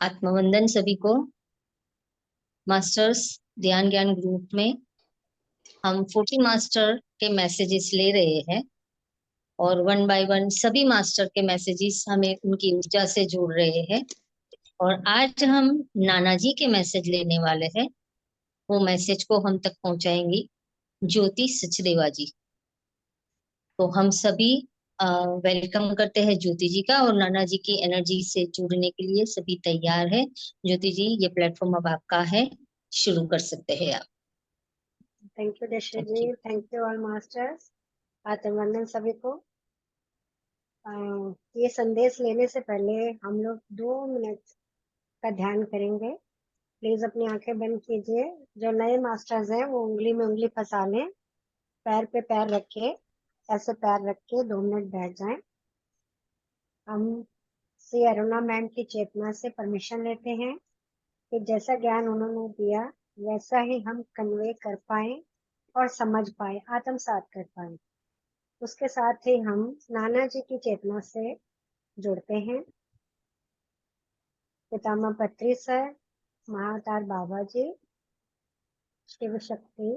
आत्मवंदन सभी को। मास्टर्स ध्यान ज्ञान ग्रुप में हम 40 मास्टर के मैसेजेस ले रहे हैं और वन बाय वन सभी मास्टर के मैसेजेस हमें उनकी ऊर्जा से जोड़ रहे हैं। और आज हम नाना जी के मैसेज लेने वाले हैं। वो मैसेज को हम तक पहुंचाएंगी ज्योति सचदेवा जी। तो हम सभी वेलकम करते हैं ज्योति जी का, और नाना जी की एनर्जी से जुड़ने के लिए सभी तैयार है। ज्योति जी, ये प्लेटफॉर्म अब आपका है, शुरू कर सकते हैं आप। थैंक यू दशा थैंक जी, you. Thank you all masters. आत्मवंदन सभी को। ये संदेश लेने से पहले हम लोग 2 मिनट का ध्यान करेंगे। प्लीज अपनी आंखें बंद कीजिए। जो नए मास्टर्स हैं वो उंगली में उंगली फंसा लें, पैर पे पैर रखे, ऐसे पैर रख के 2 मिनट बैठ जाएं। हम श्री अरुणा मैम की चेतना से परमिशन लेते हैं कि जैसा ज्ञान उन्होंने दिया वैसा ही हम कन्वे कर पाए और समझ पाए, आत्मसात कर पाए। उसके साथ ही हम नाना जी की चेतना से जुड़ते हैं। पितामह पत्री सर, महाअवतार बाबा जी, शिव शक्ति,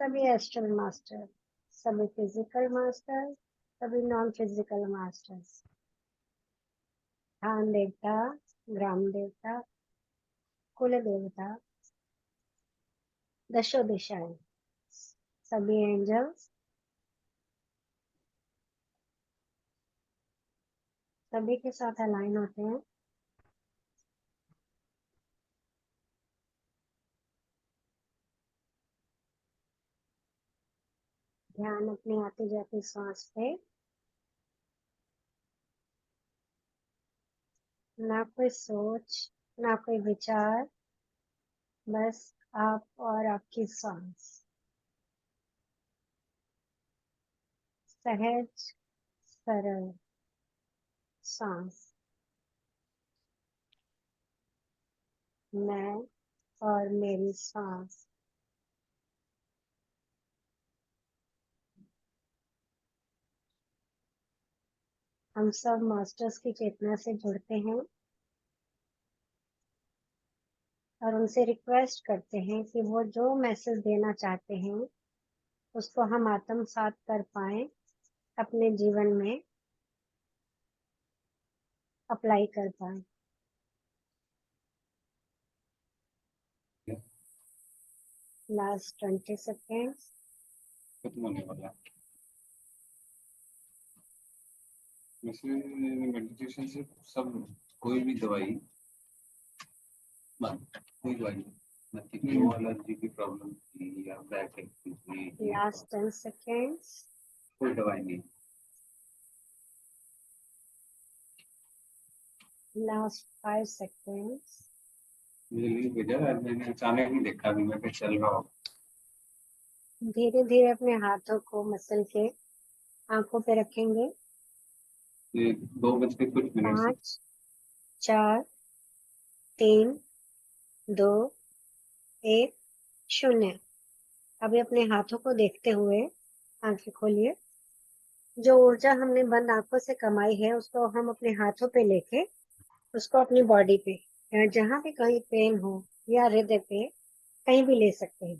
सभी एस्ट्रल मास्टर, सभी फिजिकल मास्टर, सभी नॉन फिजिकल मास्टर्स, धाम देवता, ग्राम देवता, कुल देवता, दशो दिशाएं, सभी एंजल्स, सभी के साथ अलाइन होते हैं। ध्यान अपनी आती जाती सांस पे, ना कोई सोच, ना कोई विचार, बस आप और आपकी सांस। सहज सरल सांस। मैं और मेरी सांस। हम सब मास्टर्स की चेतना से जुड़ते हैं और उनसे रिक्वेस्ट करते हैं कि वो जो मैसेज देना चाहते हैं उसको हम आत्मसात कर पाए, अपने जीवन में अप्लाई कर पाए। Last 20 seconds. खत्म होने वाला है। मेडिटेशन से सब कोई भी दवाई बंद, कोई दवाई नहीं, जो एलर्जी की प्रॉब्लम थी या बैक एक थी, लास्ट 10 सेकेंड्स। कोई दवाई नहीं। Last 5 seconds. मुझे भेजा, मैंने अचानक ही देखा भी मैं चल रहा हूँ। धीरे धीरे अपने हाथों को मसल के आंखों पे रखेंगे। 2 बज के कुछ मिनट से 5 4 3 2 1 0। अभी अपने हाथों को देखते हुए आंखें खोलिए। जो ऊर्जा हमने बंद आंखों से कमाई है उसको हम अपने हाथों पे लेके उसको अपनी बॉडी पे या जहाँ भी कहीं पेन हो या हृदय पे कहीं भी ले सकते हैं।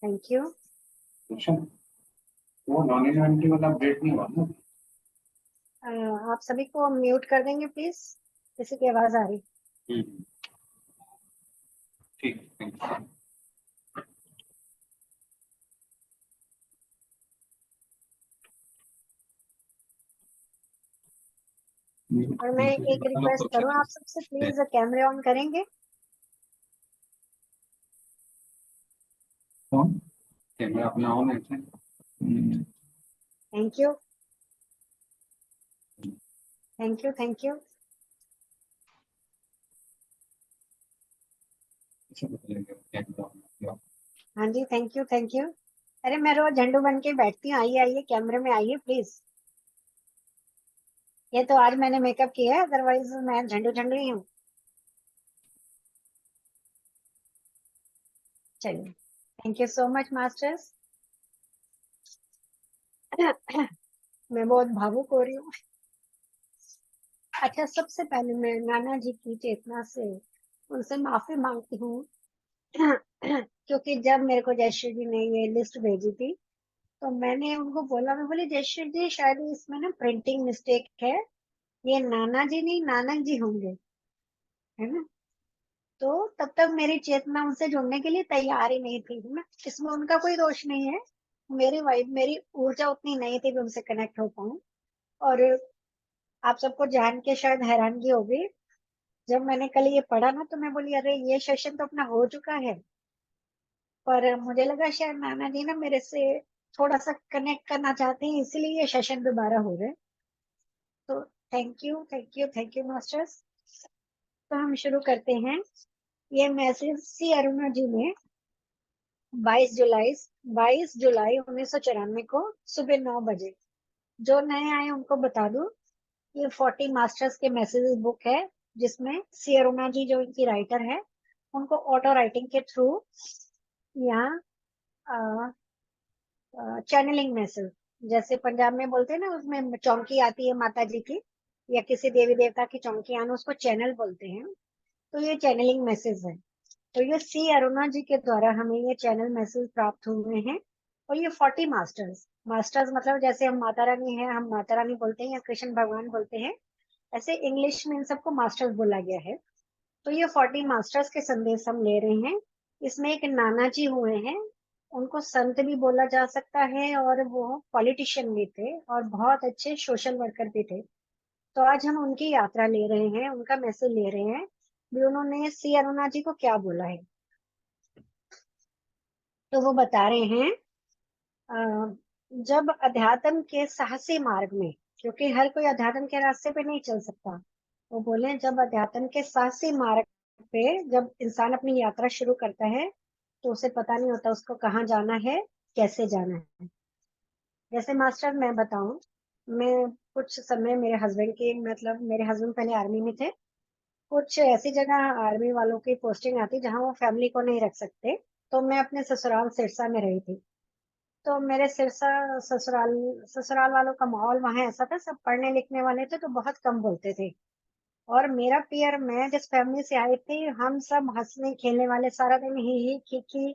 Thank you. वो नॉन एलिमेंट्री वाला अपडेट नहीं हुआ ना। आप सभी को म्यूट कर देंगे प्लीज, किसी की आवाज आ रही। ठीक, थैंक यू। और मैं एक रिक्वेस्ट करूँ आप सबसे, प्लीज कैमरे ऑन करेंगे। कैमरा अपना ऑन है। Thank you thank you thank you. हाँ जी, थैंक यू थैंक यू। अरे मैं रोज झंडू बन के बैठती हूँ, आइए आइए कैमरे में आइए प्लीज। ये तो आज मैंने मेकअप किया है, अदरवाइज मैं झंडू झंडू ही हूँ। चलिए, thank you so much masters. मैं बहुत भावुक हो रही हूँ। अच्छा, सबसे पहले मैं नाना जी की चेतना से उनसे माफी मांगती हूँ क्योंकि जब मेरे को जयश्री जी ने ये लिस्ट भेजी थी तो मैंने उनको बोला, मैं बोली जयश्री जी शायद इसमें ना प्रिंटिंग मिस्टेक है, ये नाना जी नहीं नानक जी होंगे, है ना। तो तब तक मेरी चेतना उनसे जुड़ने के लिए तैयार ही नहीं थी ना, इसमें उनका कोई दोष नहीं है। मेरी वाइब, मेरी ऊर्जा उतनी नहीं थी कि उनसे कनेक्ट हो पाऊं। और आप सबको जान के शायद हैरानगी होगी, जब मैंने कल ये पढ़ा ना तो मैं बोली अरे ये सेशन तो अपना हो चुका है, पर मुझे लगा शायद नाना जी ना मेरे से थोड़ा सा कनेक्ट करना चाहते हैं, इसीलिए ये सेशन दोबारा हो रहे हैं। तो thank you, thank you, thank you masters. तो हम शुरू करते हैं। ये मैसेज सी अरुणा जी ने 22 जुलाई 1994 को सुबह 9 बजे, जो नए आए उनको बता दूं, ये 40 मास्टर्स के मैसेजेस बुक है, जिसमें सी अरुणा जी जो इनकी राइटर है, उनको ऑटो राइटिंग के थ्रू यहाँ चैनलिंग मैसेज, जैसे पंजाब में बोलते हैं ना, उसमें चौंकी आती है माता जी की या किसी देवी देवता की चौंकी आना, उसको चैनल बोलते हैं। तो ये चैनलिंग मैसेज है। तो ये सी अरुणा जी के द्वारा हमें ये चैनल मैसेज प्राप्त हुए हैं। और ये 40 मास्टर्स, मास्टर्स मतलब जैसे हम माता रानी है, हम माता रानी बोलते हैं या कृष्ण भगवान बोलते हैं, ऐसे इंग्लिश में इन सबको मास्टर्स बोला गया है। तो ये 40 मास्टर्स के संदेश हम ले रहे हैं। इसमें एक नाना जी हुए हैं, उनको संत भी बोला जा सकता है, और वो पॉलिटिशियन भी थे और बहुत अच्छे सोशल वर्कर भी थे। तो आज हम उनकी यात्रा ले रहे हैं, उनका मैसेज ले रहे हैं भी उन्होंने सी अरुणा जी को क्या बोला है। तो वो बता रहे हैं, अ, जब अध्यात्म के साहसी मार्ग में, क्योंकि हर कोई अध्यात्म के रास्ते पे नहीं चल सकता, वो बोले जब अध्यात्म के साहसी मार्ग पे जब इंसान अपनी यात्रा शुरू करता है तो उसे पता नहीं होता उसको कहाँ जाना है, कैसे जाना है। जैसे मास्टर मैं बताऊं, मैं कुछ समय मेरे हस्बैंड की, मतलब मेरे हस्बैंड पहले आर्मी में थे, कुछ ऐसी जगह आर्मी वालों की पोस्टिंग आती जहां वो फैमिली को नहीं रख सकते, तो मैं अपने ससुराल सिरसा में रही थी। तो मेरे सिरसा ससुराल ससुराल वालों का माहौल वहां ऐसा था, सब पढ़ने लिखने वाले थे तो बहुत कम बोलते थे। और मेरा पियर, मैं जिस फैमिली से आई थी, हम सब हंसने खेलने वाले, सारा दिन ही खी,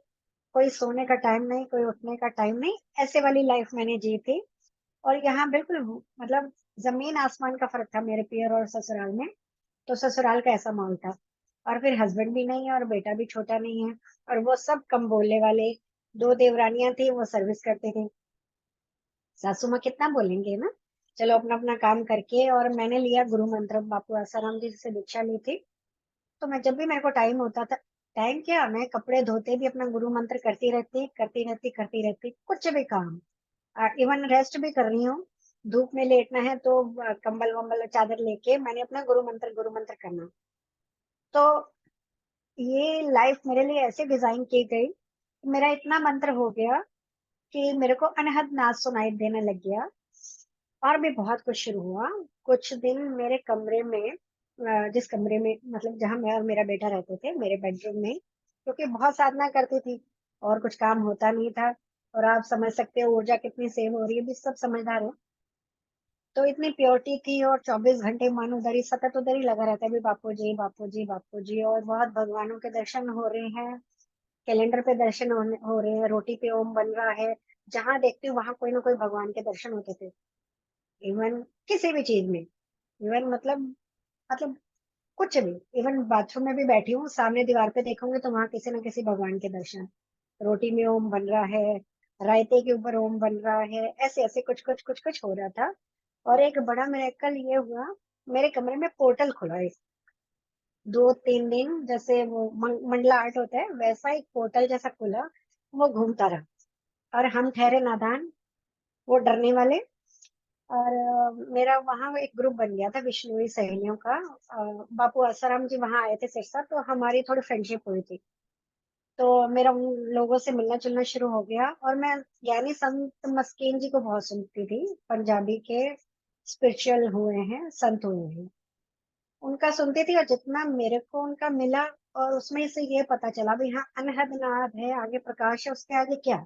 कोई सोने का टाइम नहीं, कोई उठने का टाइम नहीं, ऐसे वाली लाइफ मैंने जी थी। और यहाँ बिल्कुल मतलब जमीन आसमान का फर्क था मेरे पियर और ससुराल में। तो ससुराल का ऐसा माहौल था। और फिर हस्बैंड भी नहीं है और बेटा भी छोटा नहीं है, और वो सब कम बोलने वाले। दो देवरानियां थी, वो सर्विस करते थे। सासू माँ कितना बोलेंगे ना, चलो अपना अपना काम करके। और मैंने लिया गुरु मंत्र, बापू आसाराम जी से दीक्षा ली थी। तो मैं जब भी मेरे को टाइम होता था, टाइम क्या, मैं कपड़े धोते भी अपना गुरु मंत्र करती रहती, करती रहती, कुछ भी काम, इवन रेस्ट भी कर रही हूँ। धूप में लेटना है तो कंबल वंबल चादर लेके मैंने अपना गुरु मंत्र करना। तो ये लाइफ मेरे लिए ऐसे डिजाइन की गई, मेरा इतना मंत्र हो गया कि मेरे को अनहद नाद सुनाई देने लग गया। और भी बहुत कुछ शुरू हुआ। कुछ दिन मेरे कमरे में, जिस कमरे में मतलब जहां मैं और मेरा बेटा रहते थे, मेरे बेडरूम में, क्योंकि बहुत साधना करती थी और कुछ काम होता नहीं था। और आप समझ सकते हो ऊर्जा कितनी सेव हो रही है, भी सब समझदार हो। तो इतनी प्योरिटी थी और 24 घंटे मन उधर ही, सतत उधर ही लगा रहता है भी बापू जी, बापू जी, बापू जी। और बहुत भगवानों के दर्शन हो रहे हैं, कैलेंडर पे दर्शन हो रहे हैं, रोटी पे ओम बन रहा है, जहां देखती हूँ वहां कोई ना कोई भगवान के दर्शन होते थे। इवन किसी भी चीज में, इवन मतलब कुछ भी, इवन बाथरूम में भी बैठी हूँ, सामने दीवार पे देखूंगी तो वहां किसी न किसी भगवान के दर्शन। रोटी में ओम बन रहा है, रायते के ऊपर ओम बन रहा है, ऐसे ऐसे कुछ कुछ कुछ कुछ हो रहा था। और एक बड़ा मिरेकल ये हुआ, मेरे कमरे में पोर्टल खुला है। 2-3 दिन जैसे वो मंडला आर्ट होता है, वैसा एक पोर्टल जैसा खुला, वो घूमता रहा। और हम ठहरे नादान, वो डरने वाले। और मेरा वहां एक ग्रुप बन गया था विष्णुई सहेलियों का। बापू आसाराम जी वहां आए थे सिरसा, तो हमारी थोड़ी फ्रेंडशिप हुई थी। तो मेरा उन लोगों से मिलना जुलना शुरू हो गया। और मैं ज्ञानी संत मस्कीन जी को बहुत सुनती थी, पंजाबी के स्पिरिचुअल हुए हैं, संत हुए हैं, उनका सुनती थी। और जितना मेरे को उनका मिला, और उसमें से ये पता चला भी हाँ अनहद नाद है, आगे प्रकाश है, उसके आगे क्या,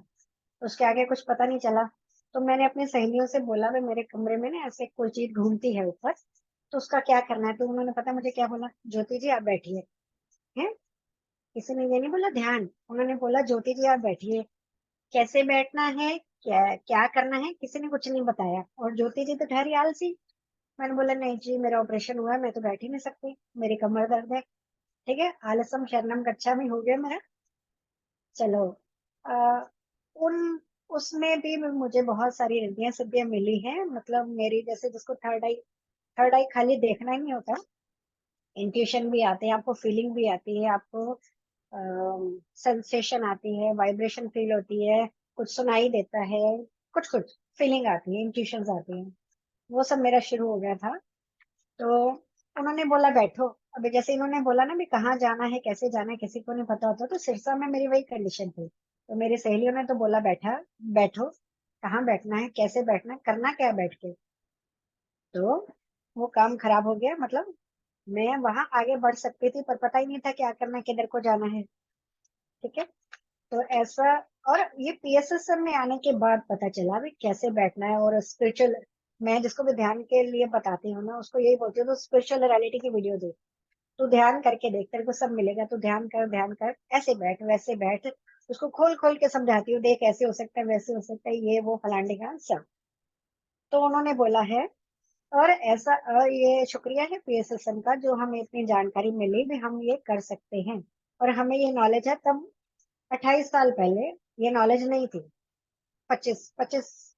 उसके आगे कुछ पता नहीं चला। तो मैंने अपनी सहेलियों से बोला, भाई मेरे कमरे में ना ऐसे कोई चीज घूमती है ऊपर, तो उसका क्या करना है। तो उन्होंने पता मुझे क्या बोला, ज्योति जी आप बैठिए। हैं, किसी ने ये नहीं बोला ध्यान, उन्होंने बोला ज्योति जी आप बैठिए। कैसे बैठना है, क्या क्या करना है, किसी ने कुछ नहीं बताया। और ज्योति जी तो ठहरी आलसी। मैंने बोला नहीं जी मेरा ऑपरेशन हुआ है, मैं तो बैठ ही नहीं सकती, मेरी कमर दर्द है। ठीक है, आलसम शरणम गच्छामि हो गया मेरा। चलो, आ, उन उसमें भी मुझे बहुत सारी रिद्धियां सिद्धियां मिली हैं। मतलब मेरी जैसे जिसको थर्ड आई खाली देखना ही नहीं होता, इंट्यूशन भी आते हैं आपको, फीलिंग भी आती है आपको, सेंसेशन आती है, वाइब्रेशन फील होती है, कुछ सुनाई देता है, कुछ कुछ फीलिंग आती है, इंट्यूशंस आती हैं। वो सब मेरा शुरू हो गया था। तो उन्होंने बोला बैठो। अभी जैसे इन्होंने बोला ना भी कहाँ जाना है कैसे जाना है किसी को नहीं पता होता, तो सिरसा में मेरी वही कंडीशन थी। तो मेरी सहेलियों ने तो बोला बैठो, कहाँ बैठना है, कैसे बैठना है, करना क्या है बैठ के। तो वो काम खराब हो गया। मतलब मैं वहां आगे बढ़ सकती थी पर पता ही नहीं था क्या करना है, किधर को जाना है। ठीक है, तो ऐसा। और ये पीएसएसएम में आने के बाद पता चला भी कैसे बैठना है। और स्पिरिचुअल, मैं जिसको भी ध्यान के लिए बताती हूँ ना उसको यही बोलती हूँ, तो स्पिरिचुअल रियलिटी की वीडियो देख, तू ध्यान करके देख, तेरे को सब मिलेगा। तू ध्यान कर, ऐसे बैठ वैसे बैठ। उसको खोल खोल के समझाती हूँ, देख ऐसे हो सकता है वैसे हो सकता है, ये वो फलाने का सब। तो उन्होंने बोला है। और ऐसा ये शुक्रिया है पीएसएसएम का जो हमें इतनी जानकारी मिली भी हम ये कर सकते हैं। और हमें ये नॉलेज है तब, 28 साल पहले ये नॉलेज नहीं थी। 25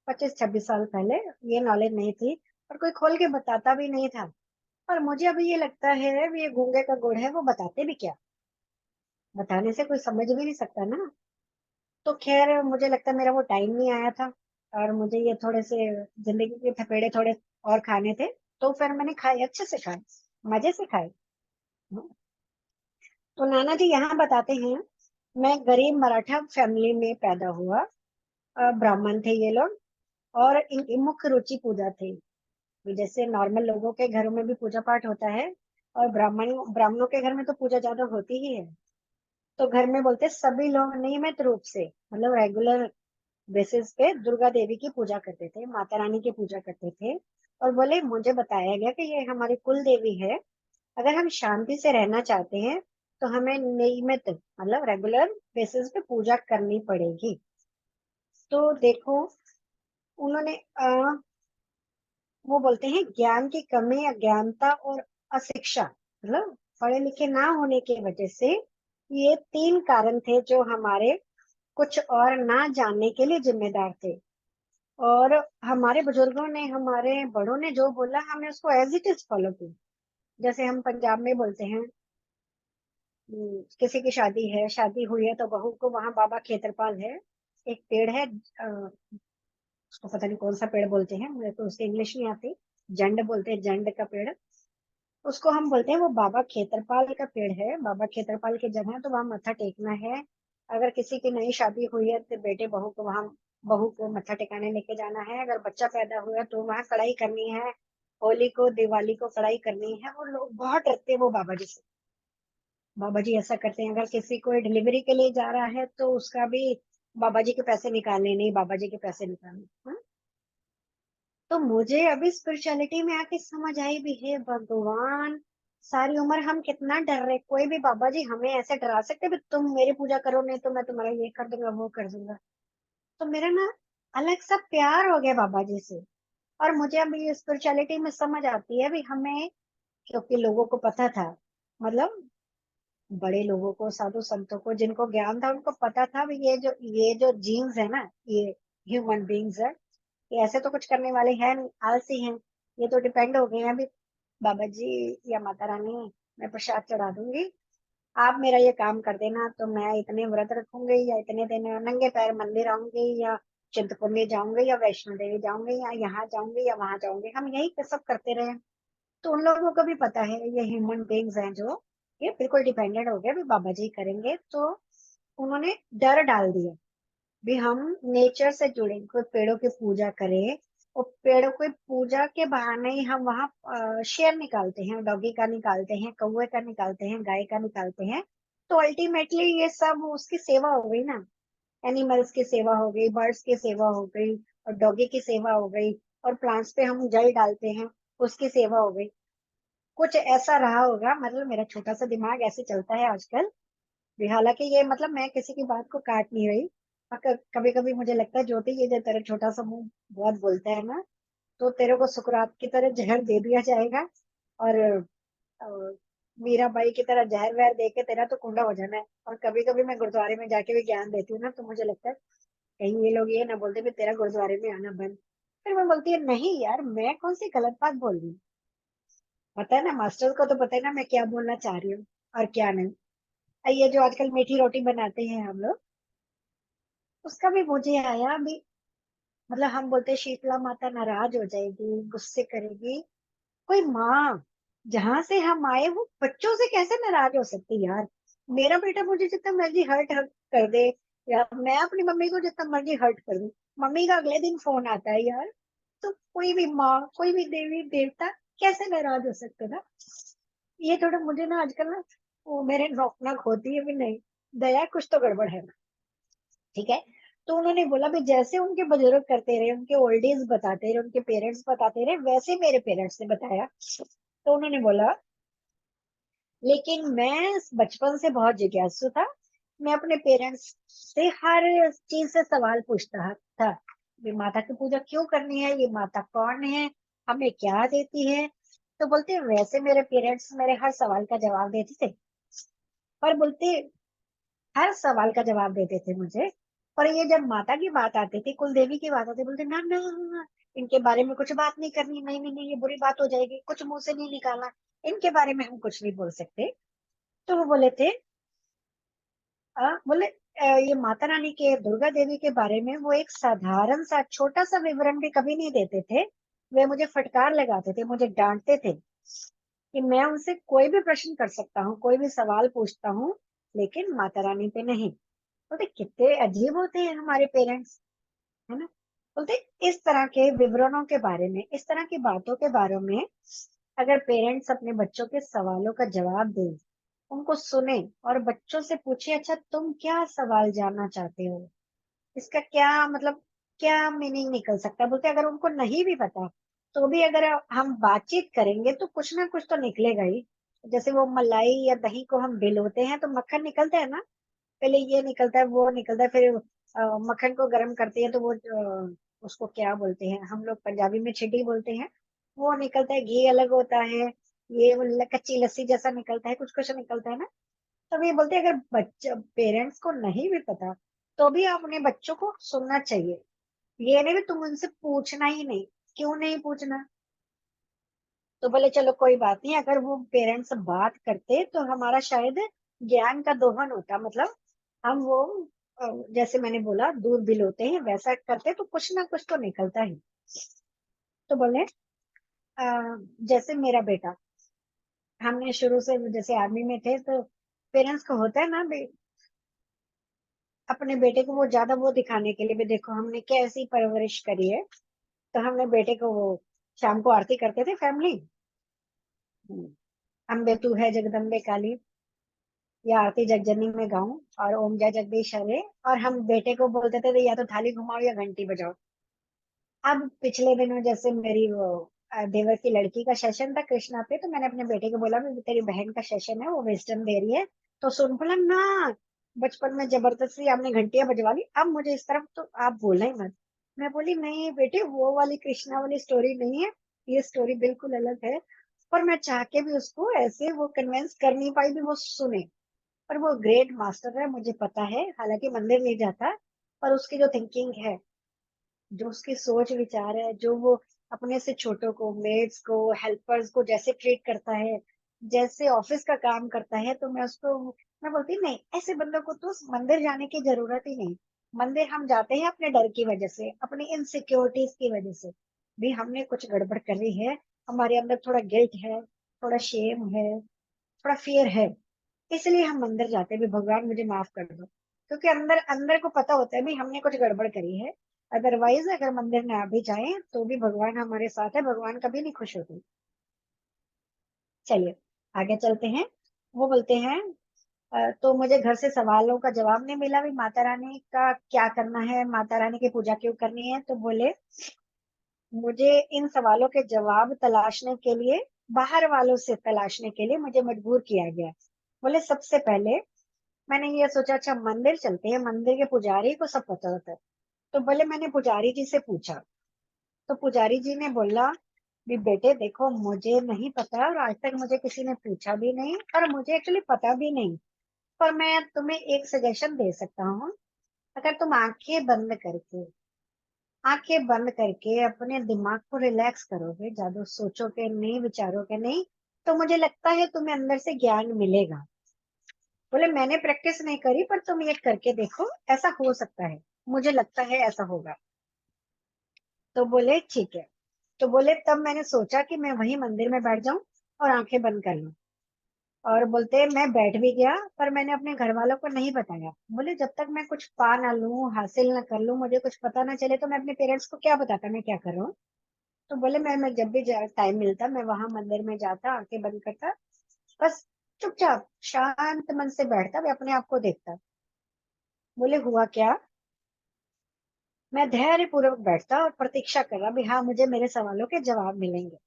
26 साल पहले ये नॉलेज नहीं थी, और कोई खोल के बताता भी नहीं था। और मुझे अभी ये लगता है भी ये गूंगे का गुड़ है, वो बताते भी क्या, बताने से कोई समझ भी नहीं सकता ना। तो खैर मुझे लगता है मेरा वो टाइम नहीं आया था, और मुझे ये थोड़े से जिंदगी के थपेड़े थोड़े और खाने थे। तो फिर मैंने खाए, अच्छे से खाए, मजे से खाए। तो नाना जी यहाँ बताते हैं, मैं गरीब मराठा फैमिली में पैदा हुआ। ब्राह्मण थे ये लोग, और इनकी मुख्य रुचि पूजा थी। जैसे नॉर्मल लोगों के घरों में भी पूजा पाठ होता है, और ब्राह्मणों के घर में तो पूजा ज्यादा होती ही है। तो घर में बोलते सभी लोग नियमित रूप से, मतलब रेगुलर बेसिस पे दुर्गा देवी की पूजा करते थे, माता रानी की पूजा करते थे। और बोले मुझे बताया गया कि ये हमारी कुल देवी है, अगर हम शांति से रहना चाहते हैं तो हमें नियमित मतलब रेगुलर बेसिस पे पूजा करनी पड़ेगी। तो देखो, उन्होंने वो बोलते हैं ज्ञान की कमी, अज्ञानता और अशिक्षा, मतलब पढ़े लिखे ना होने की वजह से ये 3 कारण थे जो हमारे कुछ और ना जानने के लिए जिम्मेदार थे। और हमारे बुजुर्गों ने, हमारे बड़ों ने जो बोला हमने उसको एज इट इज फॉलो किया। जैसे हम पंजाब में बोलते हैं, किसी की शादी है, शादी हुई है तो बहू को वहां बाबा खेतरपाल है, एक पेड़ है, उसको पता नहीं कौन सा पेड़ बोलते हैं, मुझे तो उसकी इंग्लिश नहीं आती। जंड बोलते हैं, जंड का पेड़, उसको हम बोलते हैं वो बाबा खेतरपाल का पेड़ है। बाबा खेतरपाल की जगह है तो वहां मत्था टेकना है। अगर किसी की नई शादी हुई है तो बेटे बहू को वहां, बहू को मत्था टेकाने लेके जाना है। अगर बच्चा पैदा हुआ तो वहां कढ़ाई करनी है, होली को दिवाली को कढ़ाई करनी है। और लोग बहुत डरते हैं वो बाबा जी से। बाबा जी ऐसा करते हैं, अगर किसी को डिलीवरी के लिए जा रहा है तो उसका भी बाबा जी के पैसे निकालने, नहीं बाबा जी के पैसे निकालने। हाँ? तो मुझे अभी स्पिरिचुअलिटी में आके समझ आई भी है भगवान, सारी उम्र हम कितना डर रहे, कोई भी बाबा जी हमें ऐसे डरा सकते भी तुम मेरी पूजा करो नहीं तो मैं तुम्हारा ये कर दूंगा वो कर दूंगा। तो मेरा ना अलग सा प्यार हो गया बाबा जी से। और मुझे अभी स्पिरिचुअलिटी में समझ आती है भी हमें, क्योंकि लोगों को पता था, मतलब बड़े लोगों को, साधु संतों को, जिनको ज्ञान था उनको पता था भी ये जो जीन्स है ना, ये ह्यूमन बींग्स है, ये ऐसे तो कुछ करने वाले हैं नहीं, आलसी हैं। ये तो डिपेंड हो गए हैं अभी, बाबा जी या माता रानी मैं प्रसाद चढ़ा दूंगी, आप मेरा ये काम कर देना तो मैं इतने व्रत रखूंगी, या इतने दिन नंगे पैर मंदिर आऊंगी, या चिंतपूर्णी जाऊंगी, या वैष्णो देवी जाऊंगी, या यहाँ जाऊंगी या वहां जाऊंगी, हम यही सब करते रहे। तो उन लोगों को भी पता है ये ह्यूमन बींग्स हैं जो, ये बिल्कुल डिपेंडेंट हो गया भी बाबा जी करेंगे। तो उन्होंने डर डाल दिया भी हम नेचर से जुड़े, कोई पेड़ों की पूजा करें। और पेड़ों की पूजा के बहाने ही हम वहाँ शेर निकालते हैं, डॉगी का निकालते हैं, कौवे का निकालते हैं, गाय का निकालते हैं। तो अल्टीमेटली ये सब उसकी सेवा हो गई ना, एनिमल्स की सेवा हो गई, बर्ड्स की सेवा हो गई, और डॉगी की सेवा हो गई, और प्लांट्स पे हम जल डालते हैं उसकी सेवा हो गई। कुछ ऐसा रहा होगा, मतलब मेरा छोटा सा दिमाग ऐसे चलता है आजकल भी। हालांकि ये मतलब मैं किसी की बात को काट नहीं रही, कभी कभी मुझे लगता है ज्योति, ये जो तेरा छोटा सा मुंह बहुत बोलता है ना, तो तेरे को सुकरात की तरह जहर दे दिया जाएगा, और मीराबाई की तरह जहर वहर दे के तेरा तो कुंडा हो जाना है। और कभी कभी मैं गुरुद्वारे में जाके भी ज्ञान देती हूँ ना, तो मुझे लगता है कहीं ये लोग ये ना बोलते भी तेरा गुरुद्वारे में आना बंद। फिर मैं बोलती है नहीं यार, मैं कौन सी गलत बात बोल रही हूँ। पता है ना, मास्टर को तो पता है ना मैं क्या बोलना चाह रही हूँ और क्या नहीं। ये जो आजकल मीठी रोटी बनाते हैं हम लोग, उसका भी मुझे आया अभी। मतलब हम बोलते हैं शीतला माता नाराज हो जाएगी, गुस्से करेगी। कोई माँ जहां से हम आए वो बच्चों से कैसे नाराज हो सकती है यार। मेरा बेटा मुझे जितना मर्जी हर्ट हर्ट कर दे, या मैं अपनी मम्मी को जितना मर्जी हर्ट कर दूं, मम्मी का अगले दिन फोन आता है यार। तो कोई भी माँ, कोई भी देवी देवता कैसे नाराज हो सकते ना। ये थोड़ा मुझे ना आजकल ना वो मेरे नौकनाक होती है भी नहीं, दया कुछ तो गड़बड़ है। ठीक है। तो उन्होंने बोला भी जैसे उनके बुजुर्ग करते रहे, उनके ओल्ड एज बताते रहे, उनके पेरेंट्स बताते रहे, वैसे मेरे पेरेंट्स ने बताया। तो उन्होंने बोला लेकिन मैं बचपन से बहुत जिज्ञासु था, मैं अपने पेरेंट्स से हर चीज से सवाल पूछता था। ये माता की पूजा क्यों करनी है, ये माता कौन है, हमें क्या देती है। तो बोलते वैसे मेरे पेरेंट्स मेरे हर सवाल का जवाब देते थे, पर बोलते हर सवाल का जवाब देते थे मुझे। पर ये जब माता की बात आती थी, कुल देवी की बात आती, बोलते ना ना ना, इनके बारे में कुछ बात नहीं करनी, नहीं नहीं नहीं, ये बुरी बात हो जाएगी, कुछ मुंह से नहीं निकालना, इनके बारे में हम कुछ नहीं बोल सकते। तो वो बोले थे बोले ये माता रानी के, दुर्गा देवी के बारे में वो एक साधारण सा छोटा सा विवरण भी कभी नहीं देते थे। वे मुझे फटकार लगाते थे, मुझे डांटते थे कि मैं उनसे कोई भी प्रश्न कर सकता हूँ, कोई भी सवाल पूछता हूँ, लेकिन माता रानी पे नहीं। बोलते कितने अजीब होते हैं हमारे पेरेंट्स, है ना। बोलते इस तरह के विवरणों के बारे में, इस तरह की बातों के बारे में अगर पेरेंट्स अपने बच्चों के सवालों का जवाब दें, उनको सुने और बच्चों से पूछे अच्छा तुम क्या सवाल जानना चाहते हो, इसका क्या मतलब, क्या मीनिंग निकल सकता है। बोलते अगर उनको नहीं भी पता तो भी अगर हम बातचीत करेंगे तो कुछ ना कुछ तो निकलेगा ही। जैसे वो मलाई या दही को हम भिगोते हैं तो मक्खन निकलता है ना, पहले ये निकलता है वो निकलता है, फिर मक्खन को गर्म करते हैं तो वो उसको क्या बोलते हैं, हम लोग पंजाबी में छिटी बोलते हैं, वो निकलता है, घी अलग होता है, ये वो कच्ची लस्सी जैसा निकलता है, कुछ कुछ निकलता है ना। तब ये बोलते हैं अगर बच्चे पेरेंट्स को नहीं भी पता तो भी अपने बच्चों को सुनना चाहिए। ये नहीं भी तुम उनसे पूछना ही नहीं, क्यों नहीं पूछना। तो बोले चलो कोई बात नहीं, अगर वो पेरेंट्स बात करते तो हमारा शायद ज्ञान का दोहन होता, मतलब हम वो जैसे मैंने बोला दूध बिलोते हैं वैसा करते तो कुछ ना कुछ तो निकलता ही। तो बोले जैसे मेरा बेटा, हमने शुरू से जैसे आर्मी में थे तो पेरेंट्स को होता है ना अपने बेटे को वो ज्यादा वो दिखाने के लिए भी, देखो हमने कैसी परवरिश करी है। तो हमने बेटे को वो शाम को आरती करते थे फैमिली, अम्बे तू है जगदम्बे काली, या आरती जगजननी में गाऊं, और ओम जय जगदीश हरे। और हम बेटे को बोलते थे या तो थाली घुमाओ या घंटी बजाओ। अब पिछले दिनों जैसे मेरी वो देवर की लड़की का सेशन था कृष्णा पे, तो मैंने अपने बेटे को बोला भी तेरी बहन का सेशन है, वो विजडम दे रही है, तो सुन। बोला ना, बचपन में जबरदस्ती आपने घंटियां बजवा ली, अब मुझे इस तरफ तो आप बोलना ही मत। मैं बोली नहीं बेटे, वो वाली कृष्णा वाली स्टोरी नहीं है, ये स्टोरी बिल्कुल अलग है। पर मैं चाह के भी उसको ऐसे वो कन्विंस कर नहीं पाई भी वो सुने। पर वो ग्रेट मास्टर है, मुझे पता है, हालांकि मंदिर नहीं जाता, पर उसकी जो थिंकिंग है, जो उसकी सोच विचार है, जो वो अपने से छोटों को, मेड्स को, हेल्पर्स को जैसे ट्रीट करता है, जैसे ऑफिस का काम करता है, तो मैं उसको, मैं बोलती नहीं ऐसे बंदों को तो मंदिर जाने की जरूरत ही नहीं। मंदिर हम जाते हैं अपने डर की वजह से, अपनी इनसिक्योरिटीज की वजह से, भी हमने कुछ गड़बड़ करी है, हमारे अंदर थोड़ा गिल्ट है, थोड़ा शेम है, थोड़ा फियर है, इसलिए हम मंदिर जाते हैं भी भगवान मुझे माफ कर दो। क्योंकि अंदर अंदर को पता होता है भी हमने कुछ गड़बड़ करी है। अदरवाइज अगर मंदिर ना भी जाए तो भी भगवान हमारे साथ है, भगवान कभी नहीं खुश होते। चलिए आगे चलते हैं। वो बोलते हैं तो मुझे घर से सवालों का जवाब नहीं मिला भी माता रानी का क्या करना है, माता रानी की पूजा क्यों करनी है। तो बोले मुझे इन सवालों के जवाब तलाशने के लिए बाहर वालों से तलाशने के लिए मुझे मजबूर किया गया। बोले सबसे पहले मैंने ये सोचा, अच्छा मंदिर चलते हैं, मंदिर के पुजारी को सब पता होता है। तो बोले मैंने पुजारी जी से पूछा, तो पुजारी जी ने बोला भी बेटे देखो मुझे नहीं पता और आज तक मुझे किसी ने पूछा भी नहीं और मुझे एक्चुअली पता भी नहीं, पर मैं तुम्हें एक सजेशन दे सकता हूँ। अगर तुम आंखें बंद करके अपने दिमाग को रिलैक्स करोगे, ज्यादा सोचोगे नहीं, विचारोगे नहीं, तो मुझे लगता है तुम्हें अंदर से ज्ञान मिलेगा। बोले मैंने प्रैक्टिस नहीं करी पर तुम ये करके देखो, ऐसा हो सकता है, मुझे लगता है ऐसा होगा। तो बोले ठीक है। तो बोले तब मैंने सोचा कि मैं वही मंदिर में बैठ जाऊं और आंखें बंद कर लूं। और बोलते मैं बैठ भी गया, पर मैंने अपने घर वालों को नहीं बताया। बोले जब तक मैं कुछ पा ना लूं, हासिल ना कर लूं, मुझे कुछ पता ना चले, तो मैं अपने पेरेंट्स को क्या बताता मैं क्या कर रहा हूँ। तो बोले मैं जब भी टाइम मिलता मैं वहां मंदिर में जाता, आंखें बंद करता, बस चुपचाप शांत मन से बैठता, मैं अपने आप को देखता। बोले हुआ क्या, मैं धैर्य पूर्वक बैठता और प्रतीक्षा कर रहा भी हाँ मुझे मेरे सवालों के जवाब मिलेंगे।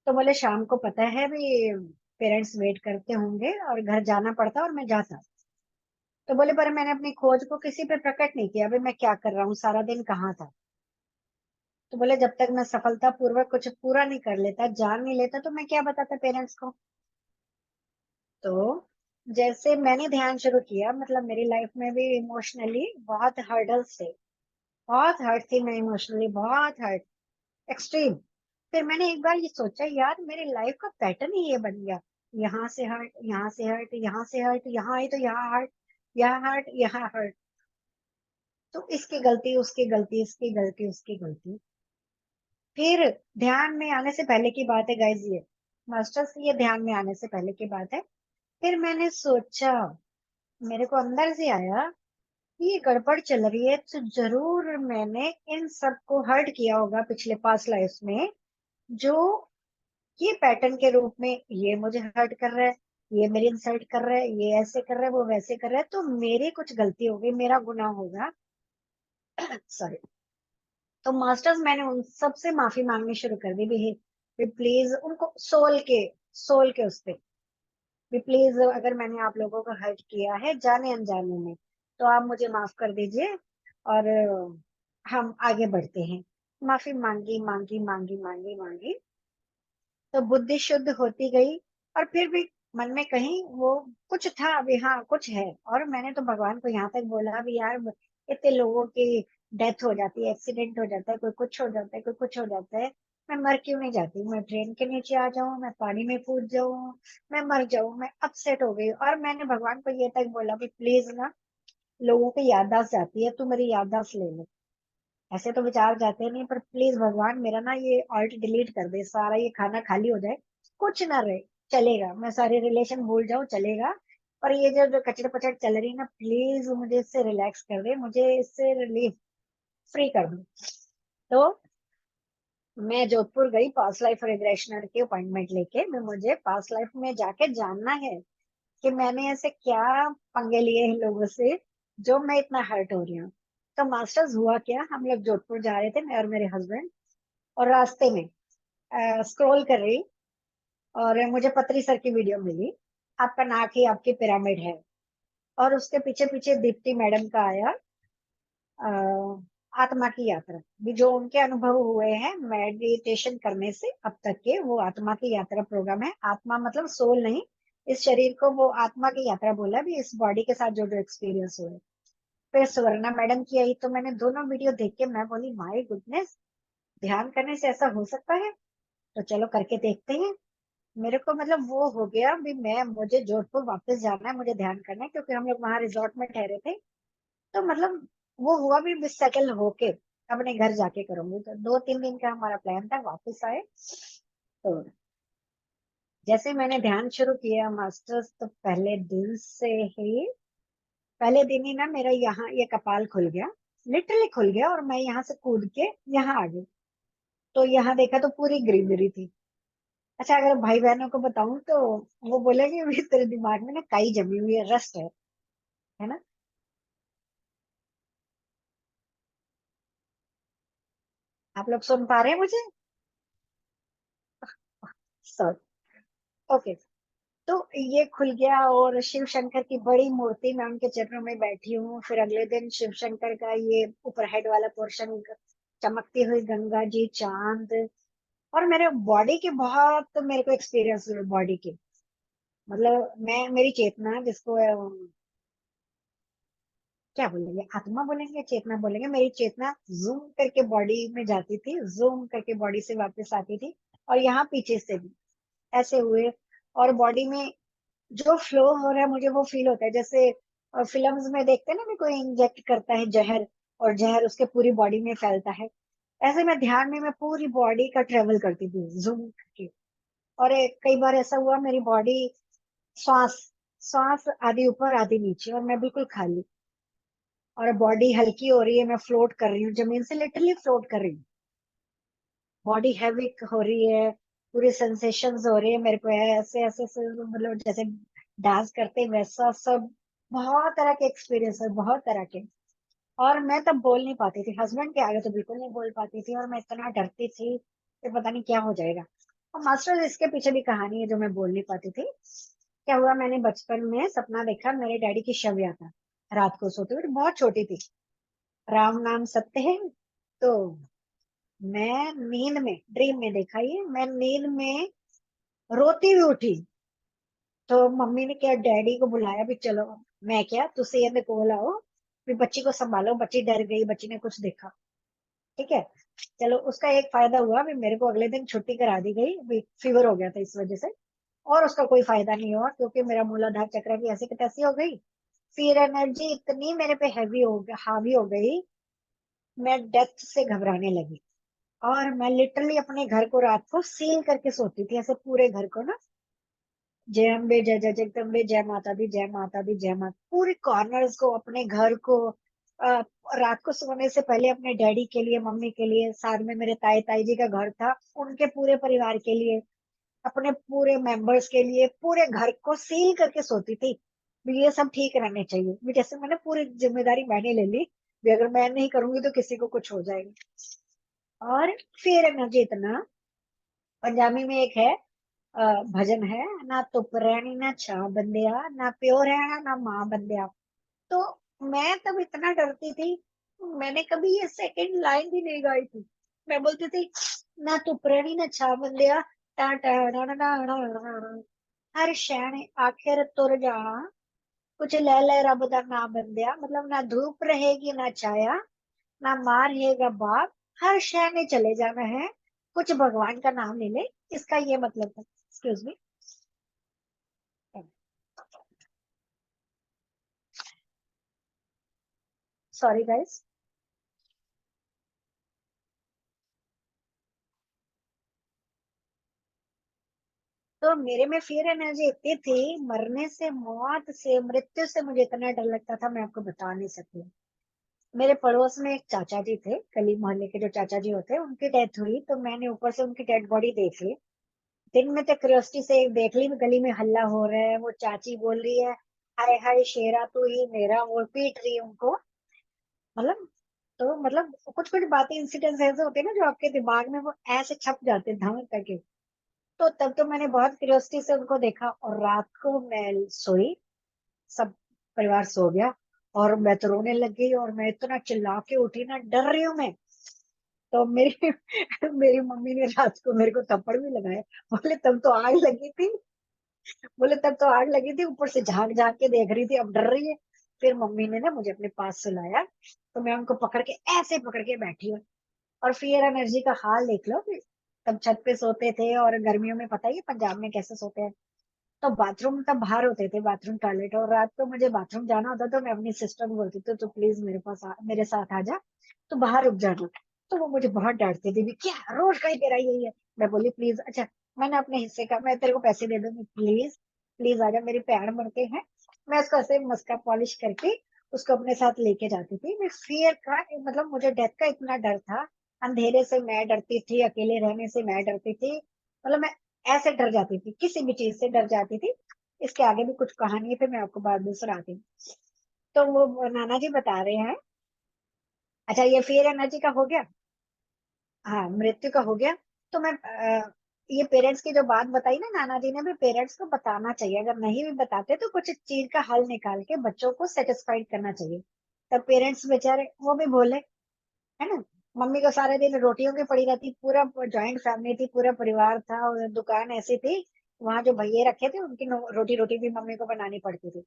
तो बोले शाम को पता है भी पेरेंट्स वेट करते होंगे और घर जाना पड़ता और मैं जाता। तो बोले पर मैंने अपनी खोज को किसी पे प्रकट नहीं किया, अभी मैं क्या कर रहा हूँ, सारा दिन कहाँ था। तो बोले जब तक मैं सफलता पूर्वक कुछ पूरा नहीं कर लेता, जान नहीं लेता, तो मैं क्या बताता पेरेंट्स को। तो जैसे मैंने ध्यान शुरू किया, मतलब मेरी लाइफ में भी इमोशनली बहुत हर्डल्स थे, बहुत हर्ट थी मैं इमोशनली, बहुत हर्ट, एक्सट्रीम। फिर मैंने एक बार ये सोचा यार मेरी लाइफ का पैटर्न ही ये बन गया, यहाँ से हर्ट, यहाँ से हर्ट, यहाँ से हर्ट, यहाँ आई तो यहाँ हर्ट, यहाँ हर्ट, यहाँ हर्ट। तो इसकी गलती, उसकी गलती, इसकी गलती, उसकी गलती। फिर ध्यान में आने से पहले की बात है गाइज ये, मास्टर्स ये ध्यान में आने से पहले की बात है। फिर मैंने सोचा, मेरे को अंदर से आया कि ये गड़बड़ चल रही है, तो जरूर मैंने इन सब को हर्ट किया होगा पिछले पास्ट लाइफ में, जो ये पैटर्न के रूप में ये मुझे हर्ट कर रहा है, ये मेरी इंसल्ट कर रहा है, ये ऐसे कर रहा है, वो वैसे कर रहा है, तो मेरी कुछ गलती होगी, मेरा गुनाह होगा। सॉरी। तो मास्टर्स मैंने उन सब से माफी मांगनी शुरू कर दी भी प्लीज उनको सोल के उस पे भी प्लीज, अगर मैंने आप लोगों को हर्ट किया है जाने अनजाने में, तो आप मुझे माफ कर दीजिए और हम आगे बढ़ते हैं। माफी मांगी मांगी मांगी मांगी मांगी, तो बुद्धि शुद्ध होती गई। और फिर भी मन में कहीं वो कुछ था अभी, हाँ कुछ है। और मैंने तो भगवान को यहाँ तक बोला भी यार इतने लोगों की डेथ हो जाती है, एक्सीडेंट हो जाता है, कोई कुछ हो जाता है, कोई कुछ हो जाता है, मैं मर क्यों नहीं जाती, मैं ट्रेन के नीचे आ जाऊं, मैं पानी में कूद जाऊं, मैं मर जाऊं। मैं अपसेट हो गई और मैंने भगवान को ये तक बोला भी प्लीज ना, लोगों की याददाश्त जाती है, तू मेरी याददाश्त ले ले। ऐसे तो विचार जाते नहीं, पर प्लीज भगवान मेरा ना ये ऑल्ट डिलीट कर दे, सारा ये खाना खाली हो जाए, कुछ ना रहे, चलेगा, मैं सारे रिलेशन भूल जाऊं चलेगा, पर ये जो जो कचड़ पचड़ चल रही है ना, प्लीज मुझे इससे रिलैक्स कर दे, मुझे इससे रिलीफ फ्री कर दो। तो मैं जोधपुर गई पास्ट लाइफ रिग्रेशनर की अपॉइंटमेंट लेके, मैं मुझे पास्ट लाइफ में जाके जानना है कि मैंने ऐसे क्या पंगे लिए इन लोगों से जो मैं इतना हर्ट हो रही हूँ। तो मास्टर्स हुआ क्या, हम लोग जोधपुर जा रहे थे, मैं और मेरे हस्बैंड, और रास्ते में स्क्रॉल कर रही और मुझे पतरी सर की वीडियो मिली, आपका नाक ही आपकी पिरामिड है। और उसके पीछे पीछे दीप्ति मैडम का आया आत्मा की यात्रा भी, जो उनके अनुभव हुए हैं मेडिटेशन करने से अब तक के, वो आत्मा की यात्रा प्रोग्राम है। आत्मा मतलब सोल नहीं, इस शरीर को वो आत्मा की यात्रा बोला भी, इस बॉडी के साथ जो जो एक्सपीरियंस हुए। फिर स्वर्णा मैडम की आई, तो मैंने दोनों वीडियो देख के मैं बोली माय गुडनेस, ध्यान करने से ऐसा हो सकता है, तो चलो करके देखते हैं। मेरे को मतलब वो हो गया भी, मैं मुझे जोधपुर वापस जाना है, मुझे ध्यान करना है, क्योंकि हम लोग वहां रिजॉर्ट में ठहरे थे। तो मतलब वो हुआ भी सेटल होके अपने घर जाके करूंगी। तो 2-3 दिन का हमारा प्लान था, वापस आए। तो जैसे मैंने ध्यान शुरू किया मास्टर्स, तो पहले दिन ही ना मेरा यहाँ ये कपाल खुल गया, लिटरली खुल गया, और मैं यहाँ से कूद के यहाँ आ गई। तो यहाँ देखा तो पूरी ग्रीनरी थी। अच्छा अगर भाई बहनों को बताऊं तो वो बोलेंगे भी तेरे दिमाग में ना काई जमी हुई है, रस्ट है ना। आप लोग सुन पा रहे हैं मुझे। सॉरी। ओके, तो ये खुल गया और शिव शंकर की बड़ी मूर्ति, मैं उनके चरणों में बैठी हूँ। फिर अगले दिन शिव शंकर का ये ऊपर हेड वाला पोर्शन, चमकती हुई गंगा जी, चांद, और मेरे बॉडी के बहुत मेरे को एक्सपीरियंस हुआ बॉडी के। मतलब मैं, मेरी चेतना जिसको क्या बोलेंगे, आत्मा बोलेंगे या चेतना बोलेंगे, मेरी चेतना जूम करके बॉडी में जाती थी, जूम करके बॉडी से वापस आती थी, और यहाँ पीछे से भी ऐसे हुए। और बॉडी में जो फ्लो हो रहा है मुझे वो फील होता है, जैसे फिल्म्स में देखते हैं ना, कोई इंजेक्ट करता है जहर, और जहर उसके पूरी बॉडी में फैलता है। ऐसे मैं ध्यान में मैं पूरी बॉडी का ट्रेवल करती थी जूम करके। और कई बार ऐसा हुआ मेरी बॉडी, श्वास श्वास आधी ऊपर आधी नीचे, और मैं बिल्कुल खाली, और बॉडी हल्की हो रही है, मैं फ्लोट कर रही हूँ जमीन से, लिटरली फ्लोट कर रही हूँ। बॉडी हैवी हो रही है, पूरी सेंसेशंस हो रही है मेरे को, ऐसे ऐसे ऐसे, मतलब जैसे डांस करते हैं वैसा सब। बहुत तरह के एक्सपीरियंस है, बहुत तरह के। और मैं तब बोल नहीं पाती थी, हस्बैंड के आगे तो बिल्कुल नहीं बोल पाती थी, और मैं इतना डरती थी कि पता नहीं क्या हो जाएगा। और मास्टर, इसके पीछे भी कहानी है जो मैं बोल नहीं पाती थी। क्या हुआ, मैंने बचपन में सपना देखा, मेरे डैडी की शव यात्रा, रात को सोते हुए, बहुत छोटी थी, राम नाम सत्य है। तो मैं नींद में, ड्रीम में देखा ये, मैं नींद में रोती हुई उठी। तो मम्मी ने क्या, डैडी को बुलाया भी, चलो। मैं क्या, तुझसे ये को बुलाओ, भी बच्ची को संभालो, बच्ची डर गई, बच्ची ने कुछ देखा। ठीक है, चलो, उसका एक फायदा हुआ भी, मेरे को अगले दिन छुट्टी करा दी गई भी, फीवर हो गया था इस वजह से। और उसका कोई फायदा नहीं हुआ, क्योंकि मेरा मूलाधार चक्र की ऐसी की तैसी हो गई। फिर एनर्जी इतनी मेरे पे हैवी हो गई, हावी हो गई, मैं डेथ से घबराने लगी। और मैं लिटरली अपने घर को रात को सील करके सोती थी, ऐसे पूरे घर को ना, जय अम्बे, जय जय जगदम्बे, जय माता दी, जय माता दी, जय माता, पूरे कॉर्नर्स को, अपने घर को। अ, रात को सोने से पहले अपने डैडी के लिए, मम्मी के लिए, साथ में मेरे ताई ताई जी का घर था, उनके पूरे परिवार के लिए, अपने पूरे मेंबर्स के लिए, पूरे घर को सील करके सोती थी। भी ये सब ठीक रहने चाहिए, भी जैसे मैंने पूरी जिम्मेदारी मैंने ले ली, भी अगर मैं नहीं करूंगी तो किसी को कुछ हो जाएगा। और फिर मुझे इतना, पंजाबी में एक है भजन है, ना तुप रहनी ना छा बंदिया, ना प्यो रहना ना माँ बंदिया। तो मैं तब इतना डरती थी, मैंने कभी ये सेकंड लाइन भी नहीं गाई थी। मैं बोलती थी, ना तुप रहनी ना छा बंदिया, टा टा डा डा डा डा डा डा। हर शैण आखिर तुर जाना, कुछ ले ले रब दा ना बंदिया, मतलब ना धूप रहेगी ना छाया, ना माँ रहेगा बाप, हर शहर में चले जाना है, कुछ भगवान का नाम ले ले। इसका ये मतलब था। Excuse me, sorry guys. तो मेरे में फियर एनर्जी इतनी थी, मरने से, मौत से, मृत्यु से मुझे इतना डर लगता था, मैं आपको बता नहीं सकती। मेरे पड़ोस में एक चाचा जी थे, गली मोहल्ले के जो चाचा जी होते हैं, उनकी डेथ हुई, तो मैंने ऊपर से उनकी डेड बॉडी देख ली। दिन में तो क्यूरियोसिटी से देख ली, गली में हल्ला हो रहा है, वो चाची बोल रही है, हाय हाय शेरा तू ही मेरा, वो पीट रही है उनको। मतलब, तो मतलब कुछ कुछ बातें, इंसिडेंट्स ऐसे होते हैं ना, जो आपके दिमाग में वो ऐसे छप जाते हैं धमक करके। तो तब तो मैंने बहुत क्यूरियोसिटी से उनको देखा, और रात को मैं सोई, सब परिवार सो गया, और मैं तो रोने लग गई, और मैं इतना चिल्ला के उठी ना, डर रही हूँ मैं। तो मेरी मेरी मम्मी ने रात को मेरे को थप्पड़ भी लगाया, बोले तब तो आग लगी थी, बोले तब तो आग लगी थी, ऊपर से झांक झांक के देख रही थी, अब डर रही है। फिर मम्मी ने ना मुझे अपने पास सुलाया, तो मैं उनको पकड़ के ऐसे पकड़ के बैठी हूँ। और फिर एनर्जी का हाल देख लो फिर। तब छत पे सोते थे, और गर्मियों में पता ही है पंजाब में कैसे सोते हैं। तो बाथरूम तब बाहर होते थे, बाथरूम टॉयलेट, और रात को मुझे बाथरूम जाना होता तो मैं अपनी सिस्टर को बोलती थी, तो प्लीज मेरे पास मेरे साथ आ जा, तो बाहर रुक जाना। तो वो मुझे बहुत डांटती थी भी, क्या रोज का ही तेरा यही है। मैं बोली प्लीज, अच्छा मैंने अपने हिस्से का, मैं तेरे को पैसे दे दूंगी, प्लीज प्लीज आ जा, मेरी पैर बनते हैं। मैं उसको ऐसे मस्का पॉलिश करके उसको अपने साथ लेके जाती थी। मैं फियर का, मतलब मुझे डेथ का इतना डर था, अंधेरे से मैं डरती थी, अकेले रहने से मैं डरती थी, मतलब मैं ऐसे डर जाती थी, किसी भी चीज से डर जाती थी। इसके आगे भी कुछ कहानी है, फिर मैं आपको बाद में सुनाती हूँ। तो वो नाना जी बता रहे हैं, अच्छा ये फियर एनर्जी का हो गया, हाँ मृत्यु का हो गया। तो मैं ये पेरेंट्स की जो बात बताई ना नाना जी ने, भी पेरेंट्स को बताना चाहिए, अगर नहीं भी बताते तो कुछ चीज का हल निकाल के बच्चों को सेटिस्फाइड करना चाहिए। तब पेरेंट्स बेचारे वो भी बोले, है ना। मम्मी को सारे दिन रोटियों की पड़ी रहती, पूरा जॉइंट फैमिली थी, पूरा परिवार था, और दुकान ऐसी थी, वहां जो भैये रखे थे उनकी रोटी रोटी भी मम्मी को बनानी पड़ती थी।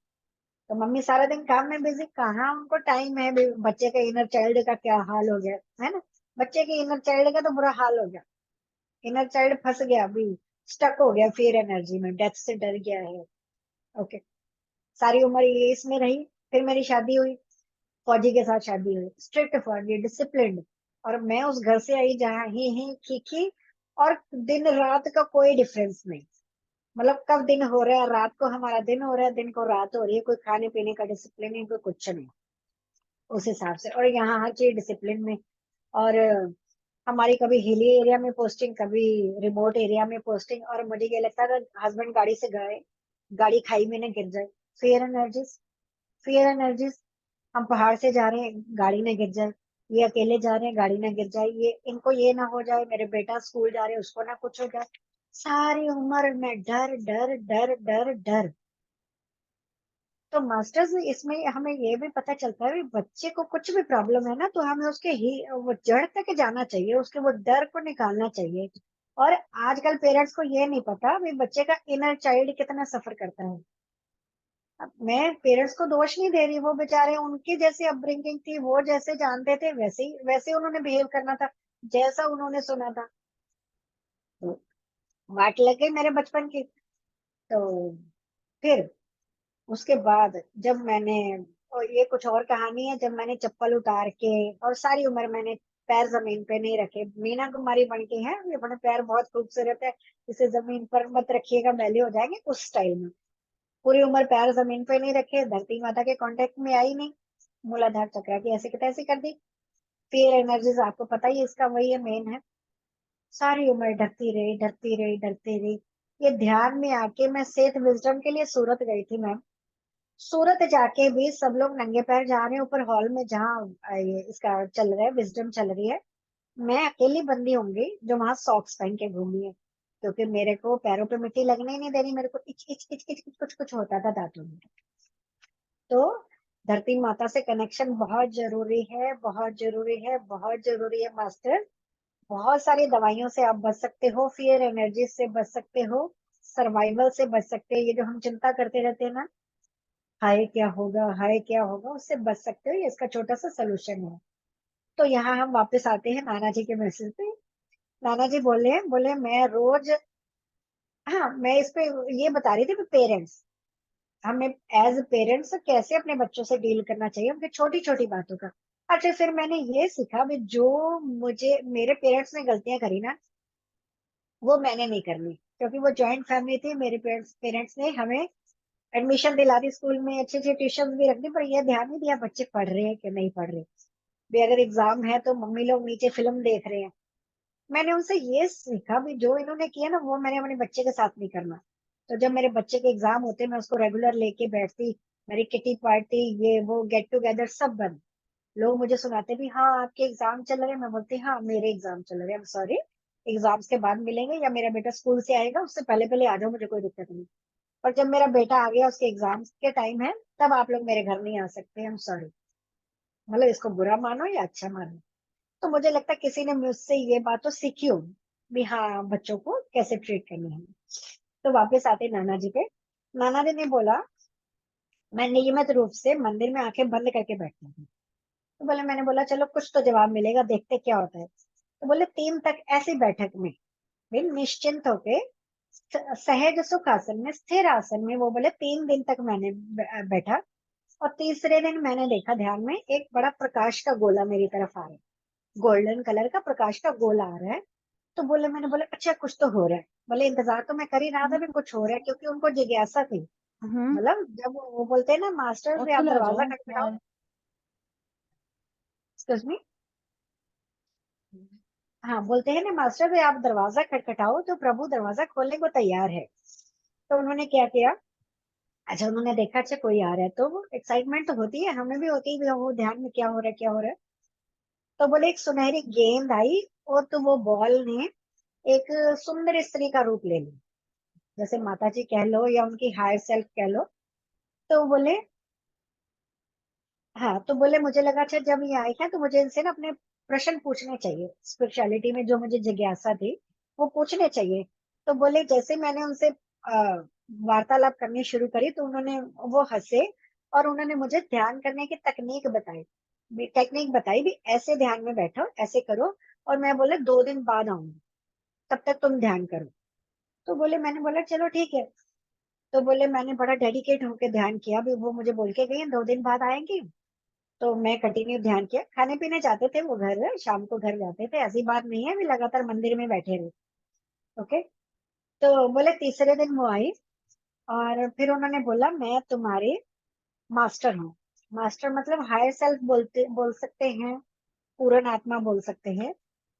तो मम्मी सारा दिन काम में बिजी, कहाँ उनको टाइम है बच्चे का इनर चाइल्ड का क्या हाल हो गया, है ना। बच्चे के इनर चाइल्ड का तो बुरा हाल हो गया, इनर चाइल्ड फंस गया अभी, स्टक हो गया फियर एनर्जी में, डेथ से डर गया है। ओके, सारी उम्र ये इसमें रही। फिर मेरी शादी हुई, फौजी के साथ शादी हुई, स्ट्रिक्ट फौजी, डिसिप्लिन्ड। और मैं उस घर से आई जहाँ ही खीखी, और दिन रात का कोई डिफरेंस नहीं। मतलब कब दिन हो रहा है, रात को हमारा दिन हो रहा है, दिन को रात हो रही है, कोई खाने पीने का डिसिप्लिन नहीं, कोई कुछ नहीं उस हिसाब से। और यहाँ हर चीज डिसिप्लिन में। और हमारी कभी हिली एरिया में पोस्टिंग, कभी रिमोट एरिया में पोस्टिंग, और मुझे ये लगता था हस्बैंड गाड़ी से गए, गाड़ी खाई में न गिर जाए। Fear energies, fear energies. हम पहाड़ से जा रहे हैं, गाड़ी ना गिर जाए, ये अकेले जा रहे हैं, गाड़ी ना गिर जाए, ये इनको ये ना हो जाए, मेरे बेटा स्कूल जा रहे हैं उसको ना कुछ हो जाए। सारी उम्र में डर डर डर डर डर। तो मास्टर्स इसमें हमें ये भी पता चलता है कि बच्चे को कुछ भी प्रॉब्लम है ना, तो हमें उसके ही वो जड़ तक जाना चाहिए, उसके वो डर को निकालना चाहिए। और आजकल पेरेंट्स को ये नहीं पता भी बच्चे का इनर चाइल्ड कितना सफर करता है। अब मैं पेरेंट्स को दोष नहीं दे रही, वो बेचारे उनकी जैसी अपब्रिंगिंग थी, वो जैसे जानते थे वैसे ही उन्होंने बिहेव करना था, जैसा उन्होंने सुना था। तो वाट लग गई मेरे बचपन की। तो फिर उसके बाद जब मैंने, और ये कुछ और कहानी है, जब मैंने चप्पल उतार के, और सारी उम्र मैंने पैर जमीन पे नहीं रखे, मीना कुमारी बन के हैं, ये अपने पैर बहुत खूबसूरत है, इसे जमीन पर मत रखिएगा मैले हो जाएंगे, उस स्टाइल में। पूरी उम्र पैर जमीन पे नहीं रखे, धरती माता के कांटेक्ट में आई नहीं, मूलाधार चक्र की ऐसी की तैसी कर दी। फियर एनर्जीज आपको पता ही है, इसका वही है, मेन है। सारी उम्र डरती रही डरती रही डरती रही। ये ध्यान में आके मैं सेहत विजडम के लिए सूरत गई थी मैम। सूरत जाके भी सब लोग नंगे पैर जा रहे हैं ऊपर हॉल में, जहाँ ये इसका चल रहा है, विजडम चल रही है। मैं अकेली बंदी होंगी जो वहां सॉक्स पहन के घूमी है, क्योंकि मेरे को पैरों पे मिट्टी लगने ही नहीं देनी, मेरे को इच इच इच इच कुछ कुछ होता था दांतों में। तो धरती माता से कनेक्शन बहुत जरूरी है, बहुत जरूरी है, बहुत जरूरी है मास्टर। बहुत सारी दवाइयों से आप बच सकते हो, फियर एनर्जी से बच सकते हो, सर्वाइवल से बच सकते हो। ये जो हम चिंता करते रहते हैं ना, हाय क्या होगा, हाय क्या होगा, उससे बच सकते हो, ये इसका छोटा सा सोल्यूशन है। तो यहाँ हम वापस आते हैं नाना जी के मैसेज पे। नाना जी बोले मैं रोज, हाँ मैं इस पे ये बता रही थी पेरेंट्स, हमें एज पेरेंट्स कैसे अपने बच्चों से डील करना चाहिए, उनकी छोटी छोटी बातों का। अच्छा, फिर मैंने ये सीखा भी, जो मुझे मेरे पेरेंट्स ने गलतियां करी ना, वो मैंने नहीं करनी, क्योंकि वो जॉइंट फैमिली थी। मेरे पेरेंट्स पेरेंट्स ने हमें एडमिशन दिला दी स्कूल में, अच्छी अच्छी ट्यूशन भी रख दी, पर यह ध्यान नहीं दिया बच्चे पढ़ रहे हैं कि नहीं पढ़ रहे। भी अगर एग्जाम है तो मम्मी लोग नीचे फिल्म देख रहे हैं। मैंने उनसे ये सीखा भी, जो इन्होंने किया ना वो मैंने अपने बच्चे के साथ नहीं करना। तो जब मेरे बच्चे के एग्जाम होते मैं उसको रेगुलर लेके बैठती, मेरी किटी पार्टी, ये वो गेट टुगेदर सब बंद। लोग मुझे सुनाते भी, हाँ आपके एग्जाम चल रहे हैं, मैं बोलती हाँ मेरे एग्जाम चल रहे हैं, सॉरी, एग्जाम्स के बाद मिलेंगे, या मेरा बेटा स्कूल से आएगा उससे पहले पहले आ जाओ, मुझे कोई दिक्कत नहीं। पर जब मेरा बेटा आ गया, उसके एग्जाम्स के टाइम है, तब आप लोग मेरे घर नहीं आ सकते, हम सॉरी। मतलब इसको बुरा मानो या अच्छा मानो। तो मुझे लगता है किसी ने मुझसे ये बात तो सीखी होगी भी, हाँ बच्चों को कैसे ट्रीट करनी है। तो वापस आते नाना जी पे। नाना जी ने बोला, मैं नियमित रूप से मंदिर में आंखें बंद करके बैठती हूँ। तो बोले, मैंने बोला चलो कुछ तो जवाब मिलेगा, देखते क्या होता है। तो बोले 3 तक ऐसी बैठक में भी निश्चिंत होके, सहज सुख आसन में, स्थिर आसन में, वो बोले 3 दिन तक मैंने बैठा। और तीसरे दिन मैंने देखा ध्यान में एक बड़ा प्रकाश का गोला मेरी तरफ आ रहा है, गोल्डन कलर का प्रकाश का गोला आ रहा है। तो बोले, मैंने बोला अच्छा कुछ तो हो रहा है। बोले इंतजार तो मैं कर ही रहा था भी कुछ हो रहा है, क्योंकि उनको जिज्ञासा थी। हम्म। मतलब जब वो बोलते हैं ना मास्टर और भी, आप चले आ दरवाजा जाओ खटखटाओ, बाहर। एक्सक्यूज मी, हाँ बोलते हैं ना मास्टर भी, आप दरवाजा खटखटाओ तो प्रभु दरवाजा खोलने को तैयार है। तो उन्होंने क्या किया, अच्छा उन्होंने देखा अच्छा कोई आ रहा है, तो वो एक्साइटमेंट तो होती है, हमें भी होती है भी वो ध्यान में क्या हो रहा है क्या हो रहा है। तो बोले एक सुनहरी गेंद आई, और तो वो बॉल ने एक सुंदर स्त्री का रूप ले ली, जैसे माता जी कह लो या उनकी हायर सेल्फ कह लो। तो बोले हाँ, तो बोले मुझे लगा अच्छा जब ये आए हैं तो मुझे इनसे ना अपने प्रश्न पूछने चाहिए, स्पिरिचुअलिटी में जो मुझे जिज्ञासा थी वो पूछने चाहिए। तो बोले जैसे मैंने उनसे वार्तालाप करनी शुरू करी तो उन्होंने वो हंसे और उन्होंने मुझे ध्यान करने की तकनीक बताई। टेक्निक बताई भी, ऐसे ध्यान में बैठो, ऐसे करो, और मैं बोले 2 दिन बाद आऊंगी, तब तक तुम ध्यान करो। तो बोले, मैंने बोला चलो ठीक है। तो बोले मैंने बड़ा डेडिकेट होकर ध्यान किया, भी वो मुझे बोल के गई हैं 2 दिन बाद आएंगी। तो मैं कंटिन्यू ध्यान किया, खाने पीने जाते थे वो घर, शाम को घर जाते थे, ऐसी बात नहीं है भी लगातार मंदिर में बैठे रहे। ओके। तो बोले तीसरे दिन वो आई और फिर उन्होंने बोला मैं तुम्हारी मास्टर हूँ। मास्टर मतलब हायर सेल्फ बोल सकते हैं, पूर्ण आत्मा बोल सकते हैं।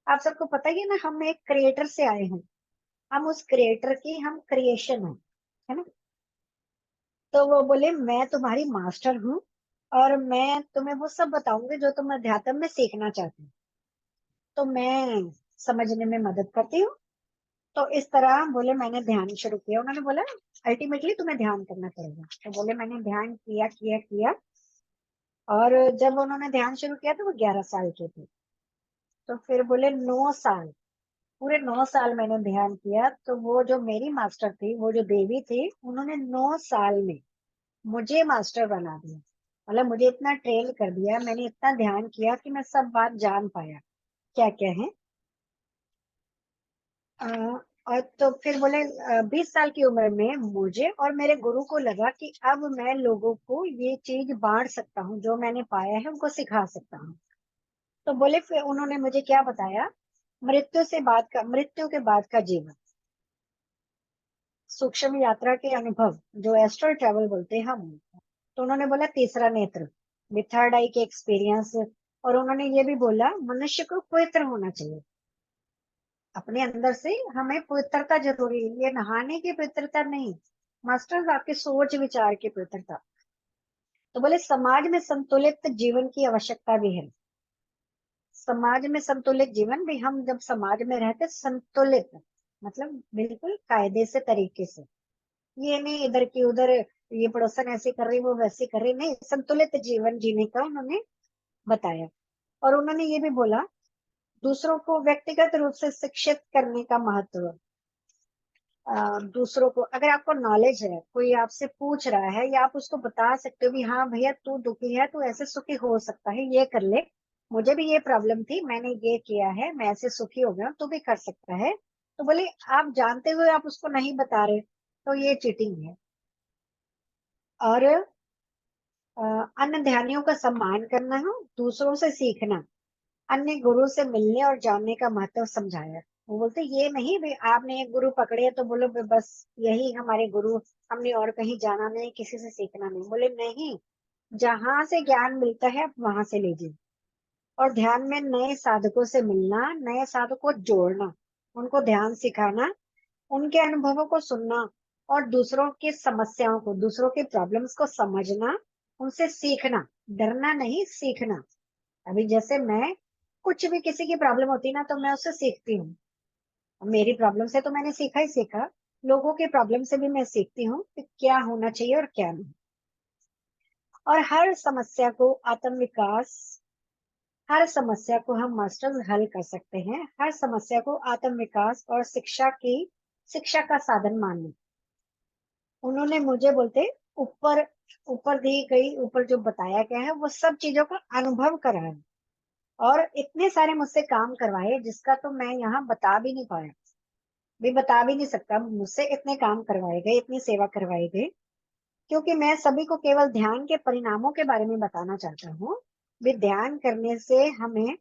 आप सबको पता ही है ना, हम एक क्रिएटर से आए हैं, हम उस क्रिएटर की हम क्रिएशन है ना। तो वो बोले मैं तुम्हारी मास्टर हूँ और मैं तुम्हें वो सब बताऊंगी जो तुम अध्यात्म में सीखना चाहते हो, तो मैं समझने में मदद करती हूँ। तो इस तरह बोले मैंने ध्यान शुरू किया। उन्होंने बोला अल्टीमेटली तुम्हें ध्यान करना पड़ेगा। तो बोले मैंने ध्यान किया किया किया, और जब उन्होंने ध्यान शुरू किया तो वो 11 साल के थे। तो फिर बोले 9 साल, पूरे 9 साल मैंने ध्यान किया। तो वो जो मेरी मास्टर थी, वो जो देवी थी, उन्होंने 9 साल में मुझे मास्टर बना दिया। मतलब मुझे इतना ट्रेन कर दिया, मैंने इतना ध्यान किया कि मैं सब बात जान पाया क्या क्या है। अ, और तो फिर बोले 20 साल की उम्र में मुझे और मेरे गुरु को लगा कि अब मैं लोगों को ये चीज बांट सकता हूँ, जो मैंने पाया है उनको सिखा सकता हूँ। तो बोले फिर उन्होंने मुझे क्या बताया, मृत्यु के बाद का जीवन, सूक्ष्म यात्रा के अनुभव, जो एस्ट्रल ट्रैवल बोलते हैं हम। तो उन्होंने बोला तीसरा नेत्र, विद थर्ड आई के एक्सपीरियंस। और उन्होंने ये भी बोला मनुष्य को पवित्र होना चाहिए अपने अंदर से, हमें पवित्रता जरूरी है, ये नहाने की पवित्रता नहीं, मास्टर्स आपके सोच विचार की पवित्रता। तो बोले समाज में संतुलित जीवन की आवश्यकता भी है। समाज में संतुलित जीवन भी, हम जब समाज में रहते संतुलित मतलब बिल्कुल कायदे से तरीके से, ये नहीं इधर की उधर, ये पड़ोसन ऐसे कर रही वो वैसे कर रही, नहीं, संतुलित जीवन जीने का उन्होंने बताया। और उन्होंने ये भी बोला दूसरों को व्यक्तिगत रूप से शिक्षित करने का महत्व। दूसरों को, अगर आपको नॉलेज है, कोई आपसे पूछ रहा है, या आप उसको बता सकते हो भी हाँ भैया तू दुखी है, तू ऐसे सुखी हो सकता है, ये कर ले, मुझे भी ये प्रॉब्लम थी, मैंने ये किया है, मैं ऐसे सुखी हो गया, तू भी कर सकता है। तो बोले आप जानते हुए आप उसको नहीं बता रहे, तो ये चीटिंग है। और अन्य ध्यानियों का सम्मान करना हो, दूसरों से सीखना, अन्य गुरु से मिलने और जानने का महत्व समझाया। वो बोलते ये नहीं भी आपने एक गुरु पकड़े तो बोलो बस यही हमारे गुरु, हमने और कहीं जाना नहीं, किसी से सीखना नहीं। बोले नहीं, जहां से ज्ञान मिलता है आप वहां से लीजिए। और ध्यान में नए साधकों से मिलना, नए साधकों को जोड़ना, उनको ध्यान सिखाना, उनके अनुभवों को सुनना, और दूसरों की समस्याओं को, दूसरों की प्रॉब्लम्स को समझना, उनसे सीखना, डरना नहीं, सीखना। अभी जैसे मैं, कुछ भी किसी की प्रॉब्लम होती है ना तो मैं उससे सीखती हूँ। मेरी प्रॉब्लम से तो मैंने सीखा ही सीखा, लोगों की प्रॉब्लम से भी मैं सीखती हूँ कि क्या होना चाहिए और क्या नहीं। और हर समस्या को हम मास्टर्स हल कर सकते हैं। हर समस्या को आत्म विकास और शिक्षा का साधन माने। उन्होंने मुझे बोलते ऊपर ऊपर दी गई, ऊपर जो बताया गया है वो सब चीजों का अनुभव कराया, और इतने सारे मुझसे काम करवाए जिसका तो मैं यहाँ बता भी नहीं पाया, भी बता भी नहीं सकता। मुझसे इतने काम करवाए गए, इतनी सेवा करवाई गई, क्योंकि मैं सभी को केवल ध्यान के परिणामों के बारे में बताना चाहता हूँ। भी ध्यान करने से हमें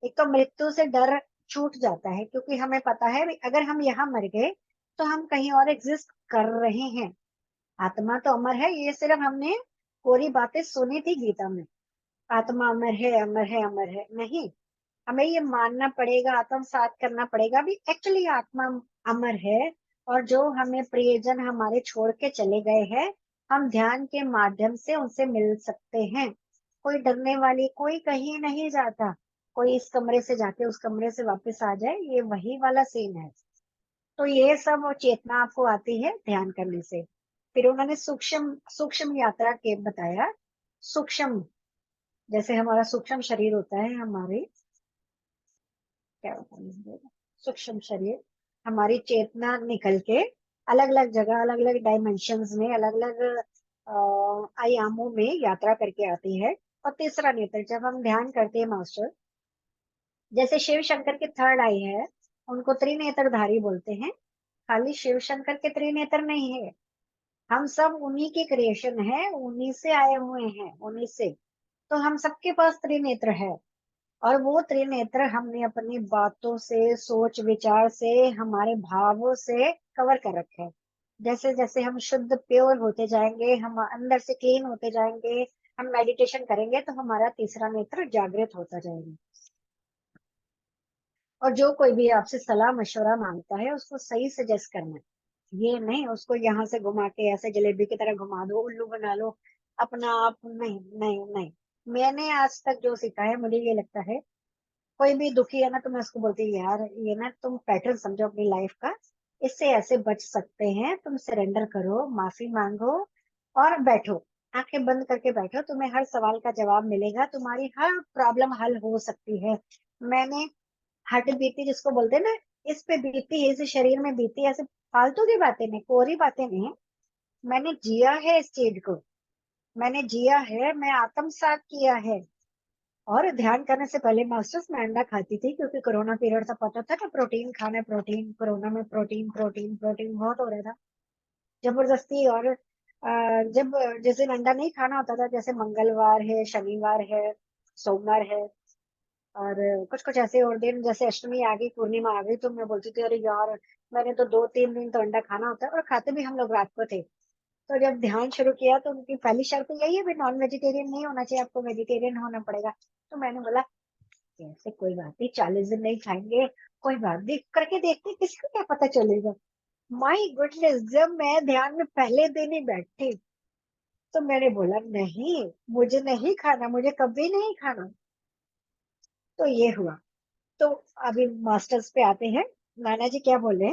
एक तो मृत्यु से डर छूट जाता है, क्योंकि हमें पता है भी अगर हम यहाँ मर गए तो हम कहीं और एग्जिस्ट कर रहे हैं, आत्मा तो अमर है। ये सिर्फ हमने कोरी बातें सुनी थी गीता में, आत्मा अमर है अमर है अमर है, नहीं, हमें ये मानना पड़ेगा, आत्मसात करना पड़ेगा भी एक्चुअली आत्मा अमर है। और जो हमें प्रियजन हमारे छोड़ के चले गए हैं, हम ध्यान के माध्यम से उनसे मिल सकते हैं। कोई डरने वाली, कोई कहीं नहीं जाता, कोई इस कमरे से जाके उस कमरे से वापस आ जाए, ये वही वाला सीन है। तो ये सब चेतना आपको आती है ध्यान करने से। फिर उन्होंने सूक्ष्म सूक्ष्म यात्रा के बताया। सूक्ष्म, जैसे हमारा सूक्ष्म शरीर होता है, हमारे क्या होता है, सूक्ष्म शरीर, हमारी चेतना निकल के अलग अलग जगह, अलग अलग डायमेंशंस में, अलग अलग आयामों में यात्रा करके आती है। और तीसरा नेत्र, जब हम ध्यान करते हैं मास्टर, जैसे शिव शंकर के थर्ड आई है, उनको त्रिनेत्रधारी बोलते हैं। खाली शिव शंकर के त्रिनेत्र नहीं है, हम सब उन्हीं के क्रिएशन है, उन्हीं से आए हुए हैं, उन्हीं से। तो हम सबके पास त्रिनेत्र है। और वो त्रिनेत्र हमने अपनी बातों से, सोच विचार से, हमारे भावों से कवर कर रखे हैं। जैसे जैसे हम शुद्ध प्योर होते जाएंगे, हम अंदर से क्लीन होते जाएंगे, हम मेडिटेशन करेंगे, तो हमारा तीसरा नेत्र जागृत होता जाएगा। और जो कोई भी आपसे सलाह मशवरा मांगता है, उसको सही सजेस्ट करना है। ये नहीं उसको यहाँ से घुमा के ऐसे जलेबी की तरह घुमा दो, उल्लू बना लो अपना आप। नहीं नहीं नहीं, मैंने आज तक जो सीखा है, मुझे ये लगता है, कोई भी दुखी है ना, तो मैं उसको बोलती हूँ, यार ये ना तुम पैटर्न समझो अपनी लाइफ का, इससे ऐसे बच सकते हैं। तुम सरेंडर करो, माफी मांगो और बैठो, आंखें बंद करके बैठो, तुम्हें हर सवाल का जवाब मिलेगा, तुम्हारी हर प्रॉब्लम हल हो सकती है। मैंने हट बीती जिसको बोलते हैं ना, इस पे बीती है, इस शरीर में बीती है, ऐसे फालतू की बातें नहीं, कोरी बातें नहीं है। मैंने जिया है इस चीज को, मैंने जिया है, मैं आत्मसात किया है। और ध्यान करने से पहले मास्टर्स मैं अंडा खाती थी, क्योंकि कोरोना पीरियड था, पता था कि प्रोटीन खाना है, प्रोटीन, कोरोना में प्रोटीन प्रोटीन प्रोटीन बहुत हो रहा था जबरदस्ती। और जब जिस दिन अंडा नहीं खाना होता था, जैसे मंगलवार है, शनिवार है, सोमवार है, और कुछ कुछ ऐसे और दिन, जैसे अष्टमी आ गई, पूर्णिमा आ गई, तो मैं बोलती थी, अरे यार मैंने तो 2-3 दिन तो अंडा खाना होता है। और खाते भी हम लोग रात को थे। तो जब ध्यान शुरू किया, तो उनकी पहली शर्त यही है, भी नॉन वेजिटेरियन नहीं होना चाहिए, आपको वेजिटेरियन होना पड़ेगा। तो मैंने बोला, कैसे, कोई बात नहीं, 40 दिन नहीं खाएंगे, कोई बात नहीं, करके देखते हैं, किसी को क्या पता चलेगा। माई गुडनेस, जब मैं ध्यान में पहले दिन ही बैठी, तो मैंने बोला, नहीं मुझे नहीं खाना, मुझे कभी नहीं खाना। तो ये हुआ। तो अभी मास्टर्स पे आते हैं। नाना जी क्या बोले,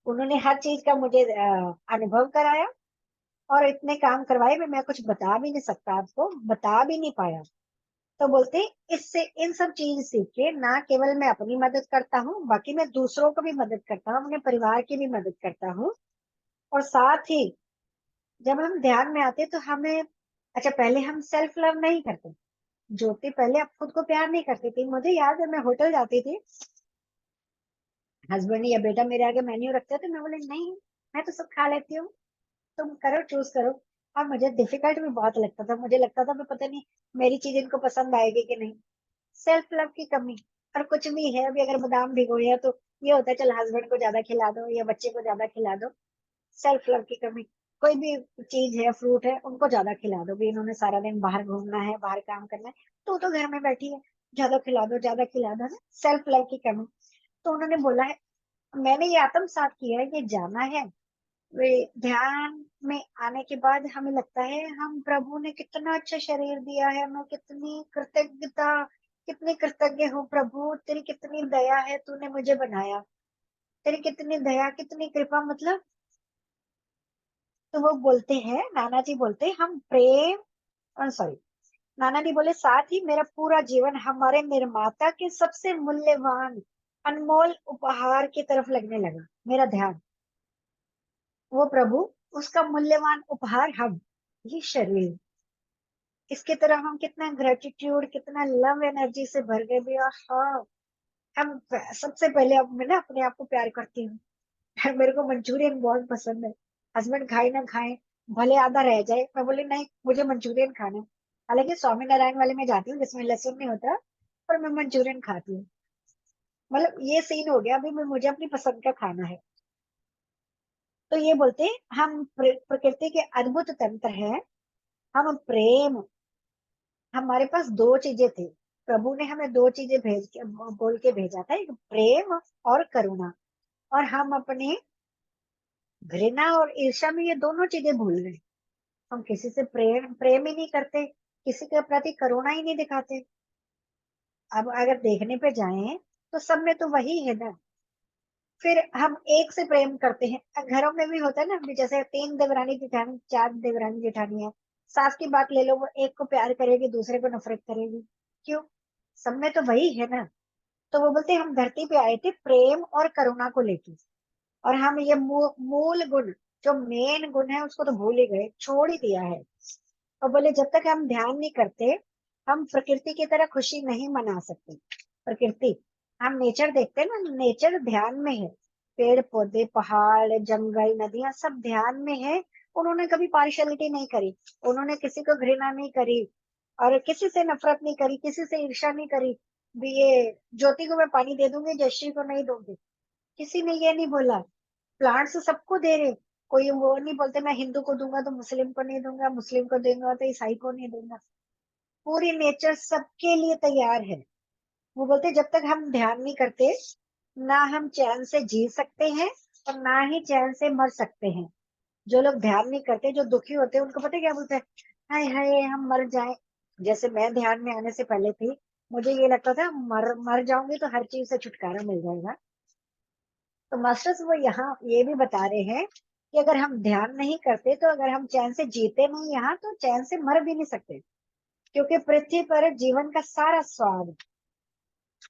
उन्होंने हर चीज का मुझे अनुभव कराया, और इतने काम करवाए, मैं कुछ बता भी नहीं सकता, आपको बता भी नहीं पाया। तो बोलते, इससे इन सब चीज सीख के ना केवल मैं अपनी मदद करता हूँ, बाकी मैं दूसरों को भी मदद करता हूँ, अपने परिवार की भी मदद करता हूँ। और साथ ही जब हम ध्यान में आते, तो हमें, अच्छा पहले हम सेल्फ लव नहीं करते। ज्योति पहले आप खुद को प्यार नहीं करती थी। मुझे याद है, मैं होटल जाती थी, हस्बैंड या बेटा मेरे आगे मेन्यू रखते थे, मैं बोले नहीं, मैं तो सब खा लेती हूँ, तुम करो, चूज करो। और मुझे डिफिकल्ट भी बहुत लगता था, मुझे लगता था मैं, पता नहीं मेरी चीज इनको पसंद आएगी कि नहीं। सेल्फ लव की कमी। और कुछ भी है, अभी अगर बादाम भिगोए हैं, तो ये होता है, चल हस्बैंड को ज्यादा खिला दो या बच्चे को ज्यादा खिला दो। सेल्फ लव की कमी। कोई भी चीज है, फ्रूट है, उनको ज्यादा खिला दो, भी इन्होंने सारा दिन बाहर घूमना है, बाहर काम करना है, तो घर में बैठी है, ज्यादा खिला दो, ज्यादा खिला दो ना। सेल्फ लव की कमी। तो उन्होंने बोला है, मैंने ये आत्मसात किया है, ये जाना है। वे ध्यान में आने के बाद हमें लगता है, हम प्रभु ने कितना अच्छा शरीर दिया है, मैं कितनी कृतज्ञता, कितनी कृतज्ञ हूँ प्रभु, तेरी कितनी दया है, तूने मुझे बनाया, तेरी कितनी दया, कितनी कृपा, मतलब। तो वो बोलते हैं, नाना जी बोलते हैं, हम प्रेम, सॉरी, नाना जी बोले, साथ ही मेरा पूरा जीवन हमारे निर्माता के सबसे मूल्यवान अनमोल उपहार की तरफ लगने लगा। मेरा ध्यान, वो प्रभु, उसका मूल्यवान उपहार हम, ये शरीर, इसकी तरह हम कितना ग्रेटिट्यूड, कितना लव एनर्जी से भर गए भी। हाँ, हम सबसे पहले, अब मैं ना अपने आप को प्यार करती हूँ। मेरे को मंचूरियन बहुत पसंद है। हस्बैंड खाए ना खाए, भले आधा रह जाए, मैं बोली नहीं, मुझे मंचूरियन खाना है। हालांकि स्वामी नारायण वाले में जाती हूँ, जिसमें लहसुन नहीं होता, पर मैं मंचूरियन खाती हूँ। मतलब ये सीन हो गया, अभी मैं, मुझे अपनी पसंद का खाना है। तो ये बोलते हैं, हम प्रकृति के अद्भुत तंत्र हैं, हम प्रेम, हमारे पास दो चीजें थी। प्रभु ने हमें दो चीजें भेज के, बोल के भेजा था, एक प्रेम और करुणा। और हम अपने घृणा और ईर्ष्या में ये दोनों चीजें भूल गए। हम किसी से प्रेम प्रेम ही नहीं करते, किसी के प्रति करुणा ही नहीं दिखाते। अब अगर देखने पे जाएं तो सब में तो वही है ना। फिर हम एक से प्रेम करते हैं, घरों में भी होता है ना, अभी जैसे 3 देवरानी जेठानी, 4 देवरानी जेठानी है, सास की बात ले लो, वो एक को प्यार करेगी, दूसरे को नफरत करेगी। क्यों? सब में तो वही है ना। तो वो बोलते हैं, हम धरती पे आए थे प्रेम और करुणा को लेके, और हम ये मूल गुण, जो मेन गुण है, उसको तो भूल ही गए, छोड़ ही दिया है। और बोले जब तक हम ध्यान नहीं करते, हम प्रकृति की तरह खुशी नहीं मना सकते। प्रकृति, हम नेचर देखते हैं ना, नेचर ध्यान में है। पेड़ पौधे, पहाड़, जंगल, नदियां, सब ध्यान में है। उन्होंने कभी पार्शियलिटी नहीं करी, उन्होंने किसी को घृणा नहीं करी, और किसी से नफरत नहीं करी, किसी से ईर्ष्या नहीं करी। भी ये ज्योति को मैं पानी दे दूंगी, जयश्री को नहीं दूंगी, किसी ने ये नहीं बोला। प्लांट्स सबको दे रहे, कोई वो नहीं बोलते मैं हिंदू को दूंगा तो मुस्लिम को नहीं दूंगा, मुस्लिम को दूंगा तो ईसाई को नहीं दूंगा। पूरी नेचर सबके लिए तैयार है। वो बोलते जब तक हम ध्यान नहीं करते, ना हम चैन से जी सकते हैं और ना ही चैन से मर सकते हैं। जो लोग ध्यान नहीं करते, जो दुखी होते हैं, उनको पता है क्या बोलते हैं? हाय हाय हम मर जाए। जैसे मैं ध्यान में आने से पहले थी, मुझे ये लगता था मर मर जाऊंगी तो हर चीज से छुटकारा मिल जाएगा। तो मास्टर्स वो यहाँ ये भी बता रहे हैं कि अगर हम ध्यान नहीं करते, तो अगर हम चैन से जीते नहीं यहाँ, तो चैन से मर भी नहीं सकते। क्योंकि पृथ्वी पर जीवन का सारा स्वाद,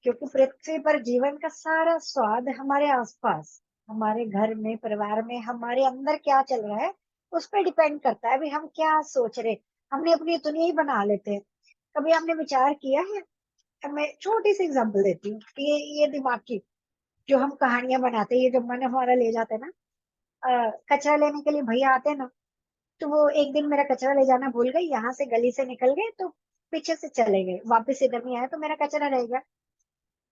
क्योंकि पृथ्वी पर जीवन का सारा स्वाद हमारे आसपास, हमारे घर में, परिवार में, हमारे अंदर क्या चल रहा है, उस पर डिपेंड करता है। अभी हम क्या सोच रहे, हमने अपनी दुनिया ही बना लेते हैं। कभी हमने विचार किया है? मैं छोटी सी एग्जांपल देती हूँ कि ये दिमाग की, जो हम कहानियां बनाते हैं, ये जो मन हमारा ले जाते हैं ना, कचरा लेने के लिए भैया आते हैं ना, तो वो एक दिन मेरा कचरा ले जाना भूल गई, यहाँ से गली से निकल गए, तो पीछे से चले गए, वापस इधर नहीं आए, तो मेरा कचरा रह गया।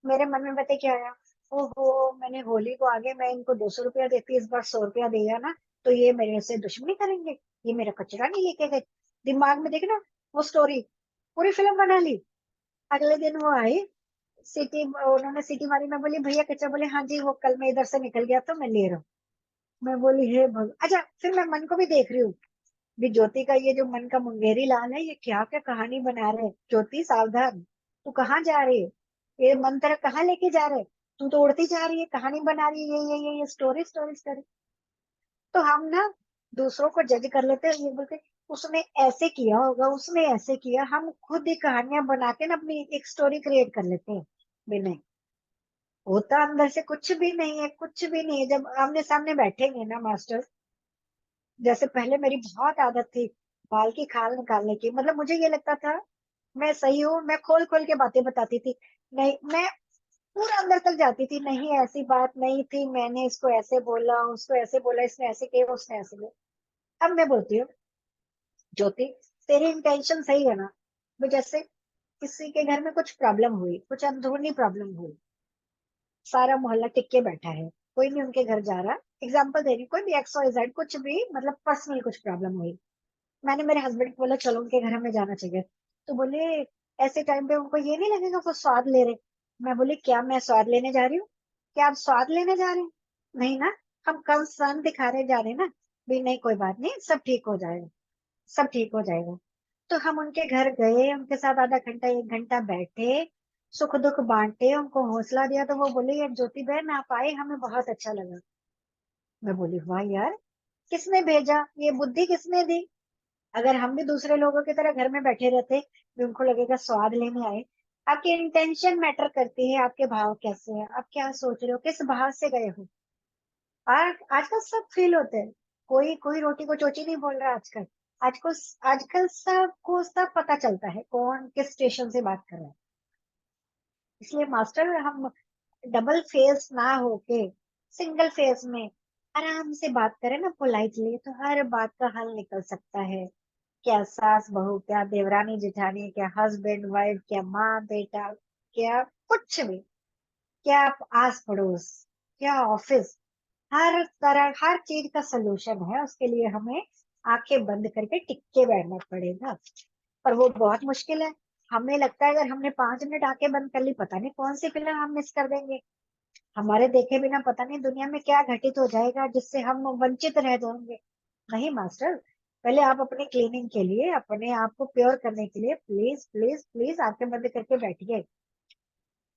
मेरे मन में पता है क्या आया? ओहो, मैंने होली को आगे मैं इनको 200 रुपया देती, इस बार 100 रुपया दिया ना, तो ये मेरे से दुश्मनी करेंगे, ये मेरा कचरा नहीं लेके गए। दिमाग में देखना वो स्टोरी, पूरी फिल्म बना ली। अगले दिन वो आई, सिटी, उन्होंने सिटी मारी, मैं बोली भैया कचरा, बोले हाँ जी वो कल मैं इधर से निकल गया तो मैं ले रहा हूँ। मैं बोली हे भगवान। अच्छा, फिर मैं मन को भी देख रही हूँ, भी ज्योति का ये जो मन का मुंगेरी लाल है, ये क्या क्या कहानी बना रहे हैं। ज्योति सावधान, तू कहाँ जा रही है? ये मन तेरा कहाँ लेके जा रहे? तू तो उड़ती जा रही है, कहानी बना रही है, ये स्टोरी स्टोरी स्टोरी। तो हम ना दूसरों को जज कर लेते हैं, ये बोलते हैं, उसने ऐसे किया होगा, उसने ऐसे किया। हम खुद ही कहानियां बना के ना अपनी एक स्टोरी क्रिएट कर लेते हैं। भी नहीं, होता अंदर से कुछ भी नहीं है, कुछ भी नहीं है। जब आमने सामने बैठेंगे ना मास्टर, जैसे पहले मेरी बहुत आदत थी बाल की खाल निकालने की, मतलब मुझे ये लगता था मैं सही हूँ, मैं खोल खोल के बातें बताती थी। नहीं, मैं पूरा अंदर तक जाती थी, नहीं ऐसी बात नहीं थी, मैंने इसको ऐसे बोला, उसको ऐसे बोला, इसने ऐसे किया, उसने ऐसे किया। अब मैं बोलती हूँ, ज्योति तेरी इंटेंशन सही है ना? वो जैसे किसी के घर में कुछ प्रॉब्लम हुई, कुछ अंदरूनी प्रॉब्लम हुई, सारा मोहल्ला टिक के बैठा है, कोई नहीं उनके घर जा रहा। एग्जाम्पल दे रही हूँ, कोई भी XYZ, कुछ भी, मतलब पर्सनल कुछ प्रॉब्लम हुई। मैंने मेरे हस्बैंड को बोला चलो उनके घर हमें जाना चाहिए, तो बोले ऐसे टाइम पे उनको ये नहीं लगेगा वो स्वाद ले रहे? मैं बोली क्या मैं स्वाद लेने जा रही हूँ? क्या आप स्वाद लेने जा रहे हैं? नहीं ना, हम कंसर्न दिखा रहे जा रहे हैं ना। भी नहीं, कोई बात नहीं, सब ठीक हो जाएगा, सब ठीक हो जाएगा। तो हम उनके घर गए, उनके साथ आधा घंटा 1 घंटा बैठे, सुख दुख बांटे, उनको हौसला दिया। तो वो बोले यार ज्योति बहन आप आए, हमें बहुत अच्छा लगा। मैं बोली वाह यार, किसने भेजा, ये बुद्धि किसने दी? अगर हम भी दूसरे लोगों की तरह घर में बैठे रहते, भी उनको लगेगा स्वाद लेने आए। आपकी इंटेंशन मैटर करती है, आपके भाव कैसे हैं, आप क्या सोच रहे हो, किस भाव से गए हो। आज आजकल सब फील होते हैं, कोई कोई रोटी को चोची नहीं बोल रहा आजकल। आजकल आजकल सबको सब पता चलता है कौन किस स्टेशन से बात कर रहा है। इसलिए मास्टर हम डबल फेस ना होके सिंगल फेस में आराम से बात करें ना, पोलाइटली, तो हर बात का हल निकल सकता है। क्या सास बहू, क्या देवरानी जेठानी, क्या हस्बैंड वाइफ, क्या माँ बेटा, क्या कुछ भी, क्या आस पड़ोस, क्या ऑफिस, हर तरह हर चीज का सोल्यूशन है। उसके लिए हमें आंखें बंद करके टिक के बैठना पड़ेगा, पर वो बहुत मुश्किल है। हमें लगता है अगर हमने 5 मिनट आंखें बंद कर ली, पता नहीं कौन सी फिल्म हम मिस कर देंगे। हमारे देखे बिना पता नहीं दुनिया में क्या घटित हो जाएगा, जिससे हम वंचित रह जाएंगे। नहीं मास्टर, पहले आप अपनी क्लीनिंग के लिए, अपने आप को प्योर करने के लिए प्लीज प्लीज प्लीज आंखें बंद करके बैठिए।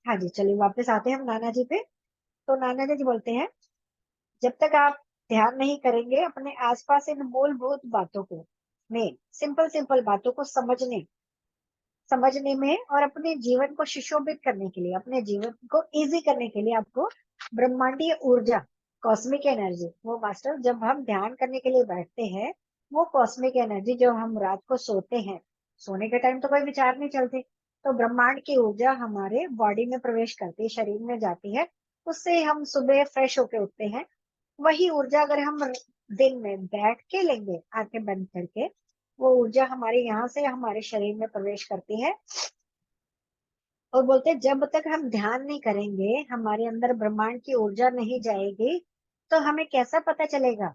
हाँ जी, चलिए वापस आते हैं हम नाना जी पे। तो नाना जी बोलते हैं, जब तक आप ध्यान नहीं करेंगे अपने आसपास इन मूलभूत बातों को, में सिंपल सिंपल बातों को समझने में और अपने जीवन को सुशोभित करने के लिए, अपने जीवन को इजी करने के लिए आपको ब्रह्मांडीय ऊर्जा, कॉस्मिक एनर्जी, वो मास्टर जब हम ध्यान करने के लिए बैठते हैं, वो कॉस्मिक एनर्जी जो हम रात को सोते हैं, सोने के टाइम तो कोई विचार नहीं चलते, तो ब्रह्मांड की ऊर्जा हमारे बॉडी में प्रवेश करती है, शरीर में जाती है, उससे हम सुबह फ्रेश होके उठते हैं। वही ऊर्जा अगर हम दिन में बैठ के लेंगे आंखें बंद करके, वो ऊर्जा हमारे यहाँ से हमारे शरीर में प्रवेश करती है। और बोलते हैं, जब तक हम ध्यान नहीं करेंगे, हमारे अंदर ब्रह्मांड की ऊर्जा नहीं जाएगी, तो हमें कैसा पता चलेगा,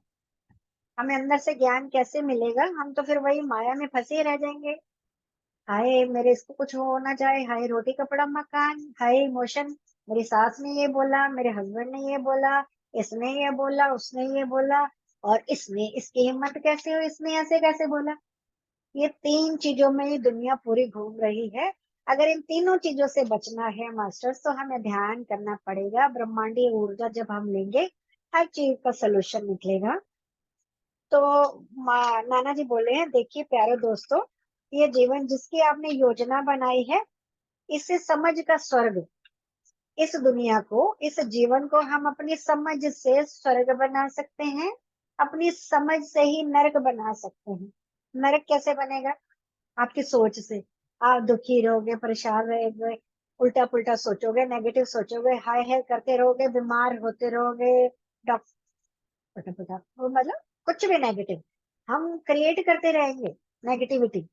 हमें अंदर से ज्ञान कैसे मिलेगा? हम तो फिर वही माया में फंसे रह जाएंगे। हाय मेरे इसको कुछ हो ना जाए, हाय रोटी कपड़ा मकान, हाय इमोशन, मेरी सास ने ये बोला, मेरे हस्बैंड ने ये बोला, इसने ये बोला, उसने ये बोला, और इसने, इसकी हिम्मत कैसे हो, इसने ऐसे कैसे बोला। ये तीन चीजों में ही दुनिया पूरी घूम रही है। अगर इन तीनों चीजों से बचना है मास्टर्स, तो हमें ध्यान करना पड़ेगा। ब्रह्मांडीय ऊर्जा जब हम लेंगे, हर चीज का सोल्यूशन निकलेगा। तो नाना जी बोले हैं, देखिए प्यारे दोस्तों, ये जीवन जिसकी आपने योजना बनाई है, इसे समझ का स्वर्ग, इस दुनिया को, इस जीवन को हम अपनी समझ से स्वर्ग बना सकते हैं, अपनी समझ से ही नरक बना सकते हैं। नरक कैसे बनेगा? आपकी सोच से। आप दुखी रहोगे, परेशान रहोगे, उल्टा पुल्टा सोचोगे, नेगेटिव सोचोगे, हाय हाय करते रहोगे, बीमार होते रहोगे, डॉक्टर पता पता वो मतलब कुछ भी नेगेटिव हम क्रिएट करते रहेंगे, नेगेटिविटी।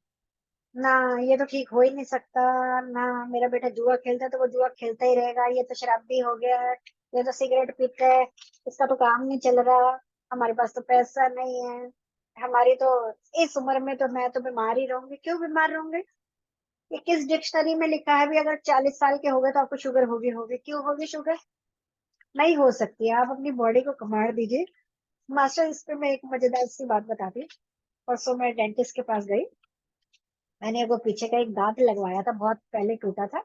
ना, ये तो ठीक हो ही नहीं सकता, ना मेरा बेटा जुआ खेलता है तो वो जुआ खेलता ही रहेगा, ये तो शराबी हो गया है, ये तो सिगरेट पीता है, इसका तो काम नहीं चल रहा, हमारे पास तो पैसा नहीं है, हमारी तो इस उम्र में तो मैं तो बीमार ही रहूंगी। क्यों बीमार रहूंगे? ये किस डिक्शनरी में लिखा है भी? अगर 40 साल के हो गए तो आपको शुगर होगी, होगी क्यों होगी शुगर? नहीं हो सकती। आप अपनी बॉडी को कमांड दीजिए। मास्टर, इस पे मैं एक मजेदार सी बात बताती हूँ। परसों मैं डेंटिस्ट के पास गई, मैंने वो पीछे का एक दांत लगवाया था, बहुत पहले टूटा था,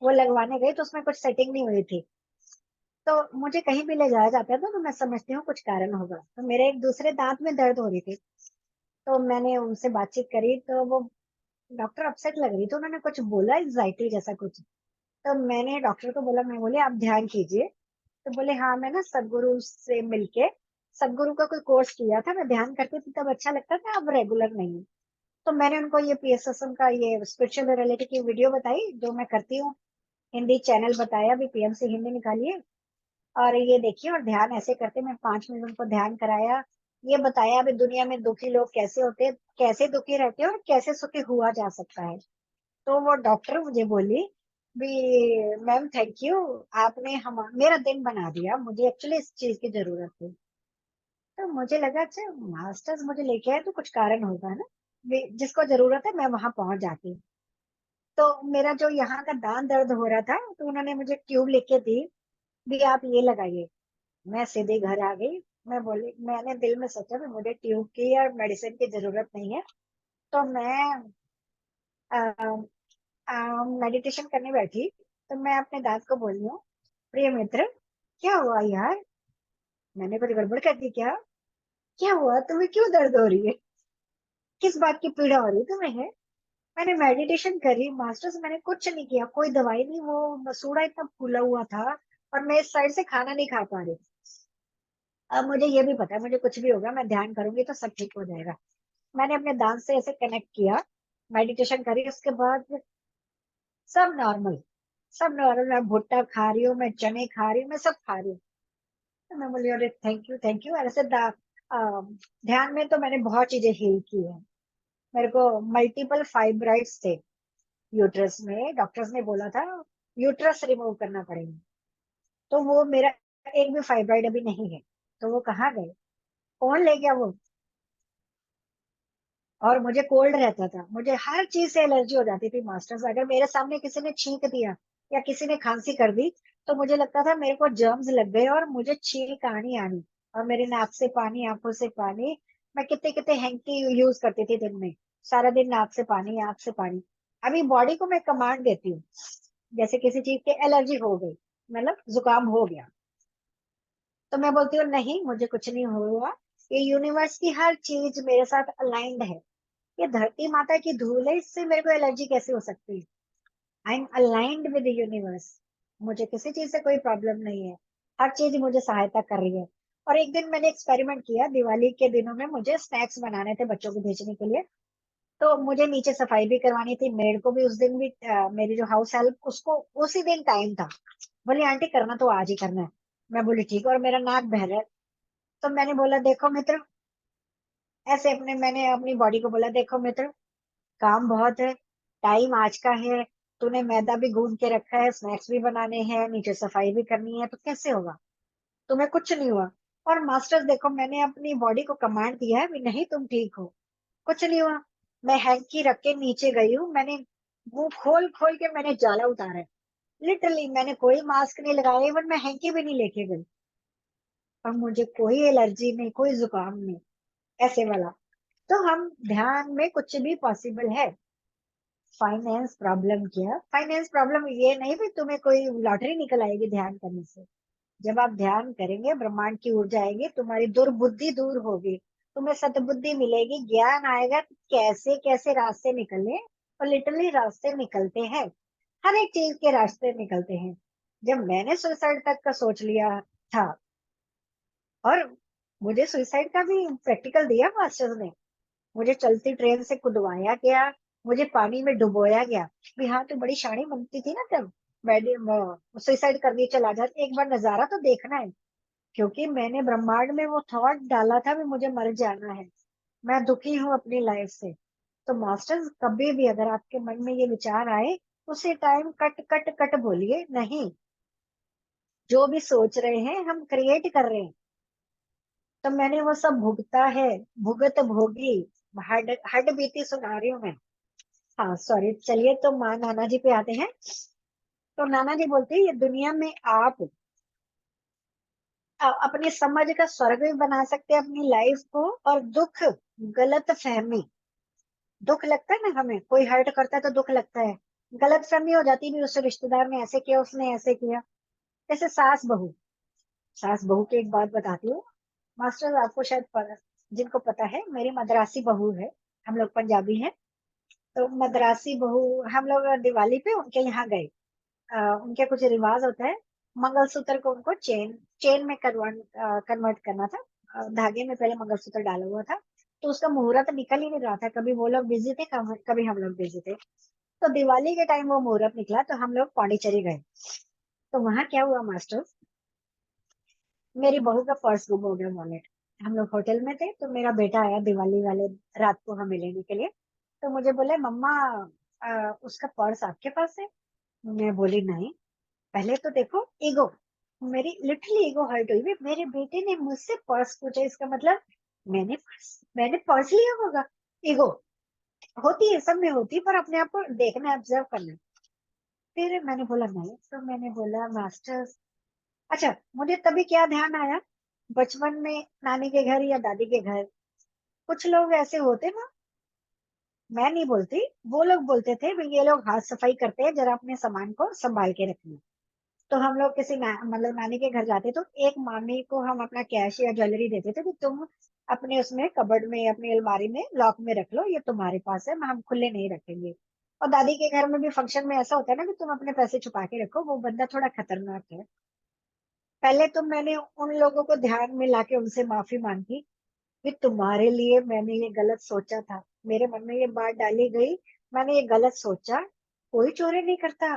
वो लगवाने गई तो उसमें कुछ सेटिंग नहीं हुई थी। तो मुझे कहीं भी ले जाया जाता है तो मैं समझती हूँ कुछ कारण होगा, तो मेरे एक दूसरे दांत में दर्द हो रही थी। तो मैंने उनसे बातचीत करी, तो वो डॉक्टर अपसेट लग रही, तो उन्होंने कुछ बोला, एग्जाइटी जैसा कुछ। तो मैंने डॉक्टर को बोला, मैं बोले आप ध्यान कीजिए। तो बोले हाँ, मैं ना सदगुरु से मिलके, सदगुरु का कोई कोर्स किया था, मैं ध्यान करती थी तब अच्छा लगता था, अब रेगुलर नहीं है। तो मैंने उनको ये पीएसएसएम का ये स्पिरिचुअल रिलेटेड की वीडियो बताई जो मैं करती हूँ, हिंदी चैनल बताया, अभी पीएमसी हिंदी निकालिए और ये देखिए, और ध्यान ऐसे करते, मैं 5 मिनट उनको ध्यान कराया, ये बताया अभी दुनिया में दुखी लोग कैसे होते हैं, कैसे दुखी रहते हैं और कैसे सुखी हुआ जा सकता है। तो वो डॉक्टर मुझे बोली भी, मैम थैंक यू, आपने हम मेरा दिन बना दिया, मुझे एक्चुअली इस चीज की जरूरत थी। तो मुझे लगा अच्छा, मास्टर्स मुझे लेके आए तो कुछ कारण होगा ना, जिसको जरूरत है मैं वहां पहुंच जाती। तो मेरा जो यहाँ का दांत दर्द हो रहा था, तो उन्होंने मुझे ट्यूब लेके दी, भी आप ये लगाइए। मैं सीधे घर आ गई। मैं बोली, मैंने दिल में सोचा कि मुझे ट्यूब की या मेडिसिन की जरूरत नहीं है। तो मैं मेडिटेशन करने बैठी, तो मैं अपने दांत को बोली हूँ, प्रिय मित्र, क्या हुआ यार, मैंने कुछ गड़बड़ कर दी क्या? क्या हुआ, तुम्हें क्यों दर्द हो रही है, किस बात की पीड़ा हो रही है तुम्हें है? मैंने मेडिटेशन करी मास्टर्स, मैंने कुछ नहीं किया, कोई दवाई नहीं, वो मसूड़ा इतना फूला हुआ था और मैं इस साइड से खाना नहीं खा पा रही। अब मुझे ये भी पता है मुझे कुछ भी होगा, मैं ध्यान करूंगी तो सब ठीक हो जाएगा। मैंने अपने दांत से ऐसे कनेक्ट किया, मेडिटेशन करी, उसके बाद सब नॉर्मल, सब नॉर्मल। मैं भुट्टा खा रही हूँ, मैं चने खा रही हूँ, मैं सब खा रही हूँ। तो मैं बोली, अरे थैंक यू थैंक यू। और ऐसे ध्यान में तो मैंने बहुत चीजें हील की है। मेरे को मल्टीपल फाइब्राइड्स थे यूट्रस में, डॉक्टर्स ने बोला था यूट्रस रिमूव करना पड़ेगा। तो वो मेरा एक भी फाइब्राइड अभी नहीं है। तो वो कहाँ गए, कौन ले गया वो? और मुझे कोल्ड रहता था, मुझे हर चीज से एलर्जी हो जाती थी मास्टर्स। अगर मेरे सामने किसी ने छींक दिया या किसी ने खांसी कर दी, तो मुझे लगता था मेरे को जर्म्स लग गए और मुझे छींक आनी आनी, और मेरे नाक से पानी, आंखों से पानी। मैं कितने कितने हैंकी यूज करती थी दिन में, सारा दिन नाक से पानी, आंख से पानी। अभी बॉडी को मैं कमांड देती हूँ, जैसे किसी चीज की एलर्जी हो गई, मतलब जुकाम हो गया, तो मैं बोलती हूँ नहीं मुझे कुछ नहीं हुआ, ये यूनिवर्स की हर चीज मेरे साथ अलाइंड है, ये धरती माता की धूल है, इससे मेरे को एलर्जी कैसे हो सकती है। I am aligned with universe, मुझे किसी चीज से कोई प्रॉब्लम नहीं है, हर चीज मुझे सहायता कर रही है। और एक दिन मैंने एक्सपेरिमेंट किया, दिवाली के दिनों में मुझे स्नैक्स बनाने थे बच्चों को भेजने के लिए, तो मुझे नीचे सफाई भी करवानी थी, मेड को भी उस दिन भी मेरी जो हाउस हेल्प उसको उसी दिन टाइम था, बोली आंटी करना तो आज ही करना है। मैं बोली ठीक है, और मेरा नाक बह रहा है, तो मैंने बोला देखो मित्र, ऐसे मैंने अपनी बॉडी को बोला देखो मित्र, काम बहुत है, टाइम आज का है, तूने मैदा भी गूंद के रखा है, स्नैक्स भी बनाने हैं, नीचे सफाई भी करनी है, तो कैसे होगा, तुम्हें कुछ नहीं हुआ। और मास्टर्स देखो, मैंने अपनी बॉडी को कमांड दिया है भी नहीं तुम ठीक हो, कुछ नहीं हुआ। मैं हैंकी रख के नीचे गई हूँ, मैंने मुंह खोल खोल के मैंने जाला उतारा है, लिटरली मैंने कोई मास्क नहीं लगाया, इवन मैं हैंकी भी नहीं लेके गई, और मुझे कोई एलर्जी नहीं, कोई जुकाम नहीं, ऐसे वाला। तो हम ध्यान में कुछ भी पॉसिबल है। फाइनेंस प्रॉब्लम क्या, फाइनेंस प्रॉब्लम ये नहीं भी तुम्हें कोई लॉटरी निकल आएगी ध्यान करने से, जब आप ध्यान करेंगे ब्रह्मांड की ऊर्जा आएगी, तुम्हारी दुर्बुद्धि दूर होगी, तुम्हें सद्बुद्धि मिलेगी, ज्ञान आएगा कि कैसे कैसे रास्ते निकलने, और लिटरली रास्ते निकलते हैं, हर एक चीज के रास्ते निकलते हैं। जब मैंने सुसाइड तक का सोच लिया था, और मुझे सुसाइड का भी प्रैक्टिकल दिया मास्टर्स ने, मुझे चलती ट्रेन से कुदवाया गया, मुझे पानी में डुबोया गया, भी हाँ तू बड़ी शानी बनती थी ना तब, सुसाइड करनी चला जा, एक बार नजारा तो देखना है, क्योंकि मैंने ब्रह्मांड में वो थॉट डाला था भी मुझे मर जाना है, मैं दुखी हूँ अपनी लाइफ से। तो मास्टर्स कभी भी अगर आपके मन में ये विचार आए, उसे टाइम कट कट कट बोलिए नहीं, जो भी सोच रहे हैं हम क्रिएट कर रहे हैं, तो मैंने वो सब भुगता है, भुगत भोगी, हड हड बीती सुना रही हूँ मैं। हाँ सॉरी, चलिए तो माँ नाना जी पे आते हैं। तो नाना जी बोलते हैं ये दुनिया में आप अपने समझ का स्वर्ग भी बना सकते हैं अपनी लाइफ को, और दुख, गलत फहमी, दुख लगता है ना हमें, कोई हर्ट करता है तो दुख लगता है, गलत फहमी हो जाती है भी उससे रिश्तेदार ने ऐसे किया उसने ऐसे किया। जैसे सास बहू की एक बात बताती हूँ, मास्टर आपको शायद जिनको पता है, मेरी मद्रासी बहू है, हम लोग पंजाबी हैं, तो मद्रासी बहू, हम लोग दिवाली पे उनके यहाँ गए, उनके कुछ रिवाज होता है, मंगलसूत्र को उनको चेन चेन में कन्वर्ट करना था, धागे में पहले मंगलसूत्र डाला हुआ था, तो उसका मुहूर्त निकल ही नहीं रहा था, कभी वो लोग बिजी थे, कभी हम लोग बिजी थे, तो दिवाली के टाइम वो मुहूर्त निकला, तो हम लोग पौंडीचेरी गए। तो वहां क्या हुआ मास्टर, मेरी बहू का पर्स गुम हो गया, वॉलेट, हम लोग होटल में थे, तो मेरा बेटा आया दिवाली वाले रात को हमें लेने के लिए, तो मुझे बोले मम्मा उसका पर्स आपके पास है। मैं बोली नहीं, पहले तो देखो ईगो, मेरी लिटरली ईगो हर्ट हुई भी, मेरे बेटे ने मुझसे पर्स पूछा, इसका मतलब मैंने पर्स लिया होगा। ईगो होती है, सब में होती है, पर अपने आप को देखना, ऑब्जर्व करना। फिर मैंने बोला नहीं, तो मैंने बोला मास्टर, अच्छा मुझे तभी क्या ध्यान आया, बचपन में नानी के घर या दादी के घर कुछ लोग ऐसे होते ना, मैं नहीं बोलती, वो लोग बोलते थे भाई ये लोग हाथ सफाई करते हैं, जरा अपने सामान को संभाल के रखना। तो हम लोग किसी मतलब नानी के घर जाते, तो एक मामी को हम अपना कैश या ज्वेलरी देते थे कि तुम अपने उसमें कबर्ड में, अपनी अलमारी में लॉक में रख लो, ये तुम्हारे पास है, हम खुले नहीं रखेंगे। और दादी के घर में भी फंक्शन में ऐसा होता है ना कि तुम अपने पैसे छुपा के रखो, वो बंदा थोड़ा खतरनाक है। पहले तो मैंने उन लोगों को ध्यान में लाके उनसे माफी मांगी कि तुम्हारे लिए मैंने ये गलत सोचा था, मेरे मन में ये बात डाली गई, मैंने ये गलत सोचा, कोई चोरी नहीं करता,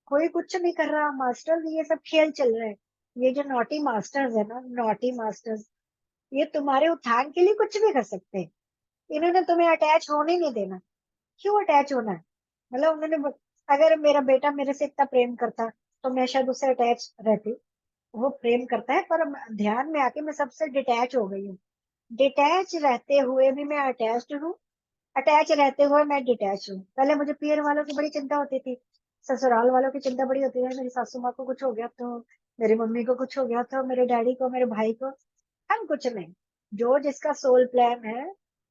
कोई कुछ नहीं कर रहा मास्टर, ये सब खेल चल रहा है। ये जो नॉटी मास्टर्स है ना, नॉटी मास्टर्स, ये तुम्हारे उत्थान के लिए कुछ भी कर सकते हैं, इन्होंने तुम्हें अटैच होने नहीं देना। क्यों अटैच होना है, मतलब अगर मेरा बेटा मेरे से इतना प्रेम करता, तो मैं शायद उससे अटैच रहती। वो प्रेम करता है, पर ध्यान में आके मैं सबसे डिटैच हो गई हूँ, डिटैच रहते हुए भी मैं अटैच्ड हूँ, अटैच रहते हुए मैं डिटैच हूँ। पहले मुझे पियर वालों की बड़ी चिंता होती थी, ससुराल वालों की चिंता बड़ी होती है, मेरी सासू माँ को कुछ हो गया तो, मेरी मम्मी को कुछ हो गया तो, मेरे डैडी को, मेरे भाई को, हम कुछ नहीं, जो जिसका सोल प्लान है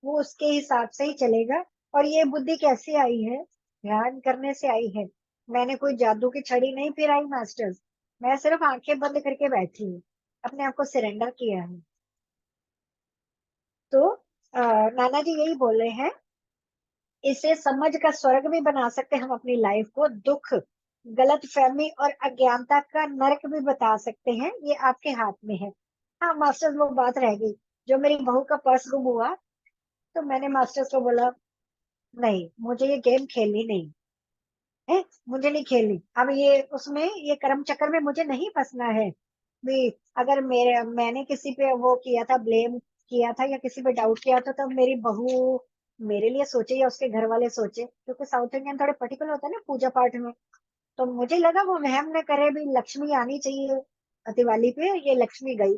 वो उसके हिसाब से ही चलेगा। और ये बुद्धि कैसे आई है, ध्यान करने से आई है। मैंने कोई जादू की छड़ी नहीं फिराई मास्टर्स, मैं सिर्फ आंखें बंद करके बैठी हूँ, अपने आप को सरेंडर किया है। तो नाना जी यही बोल रहे हैं, इसे समझ का स्वर्ग भी बना सकते हैं हम अपनी लाइफ को, दुख, गलत फहमी और अज्ञानता का नरक भी बता सकते हैं, ये आपके हाथ में है। हाँ मास्टर्स, वो बात रह गई, जो मेरी बहू का पर्स गुम हुआ, तो मैंने मास्टर्स को बोला नहीं, मुझे ये गेम खेलनी नहीं है, मुझे नहीं खेलनी। अब ये उसमें ये कर्म चक्कर में मुझे नहीं फंसना है भी। अगर मैंने किसी पे वो किया था, ब्लेम किया था या किसी पे डाउट किया था, तब मेरी बहू मेरे लिए सोचे या उसके घर वाले सोचे, क्योंकि साउथ इंडियन थोड़े पर्टिकुलर होता है ना पूजा पाठ में। तो मुझे लगा वो वहम न करे भी, लक्ष्मी आनी चाहिए दिवाली पे, ये लक्ष्मी गई।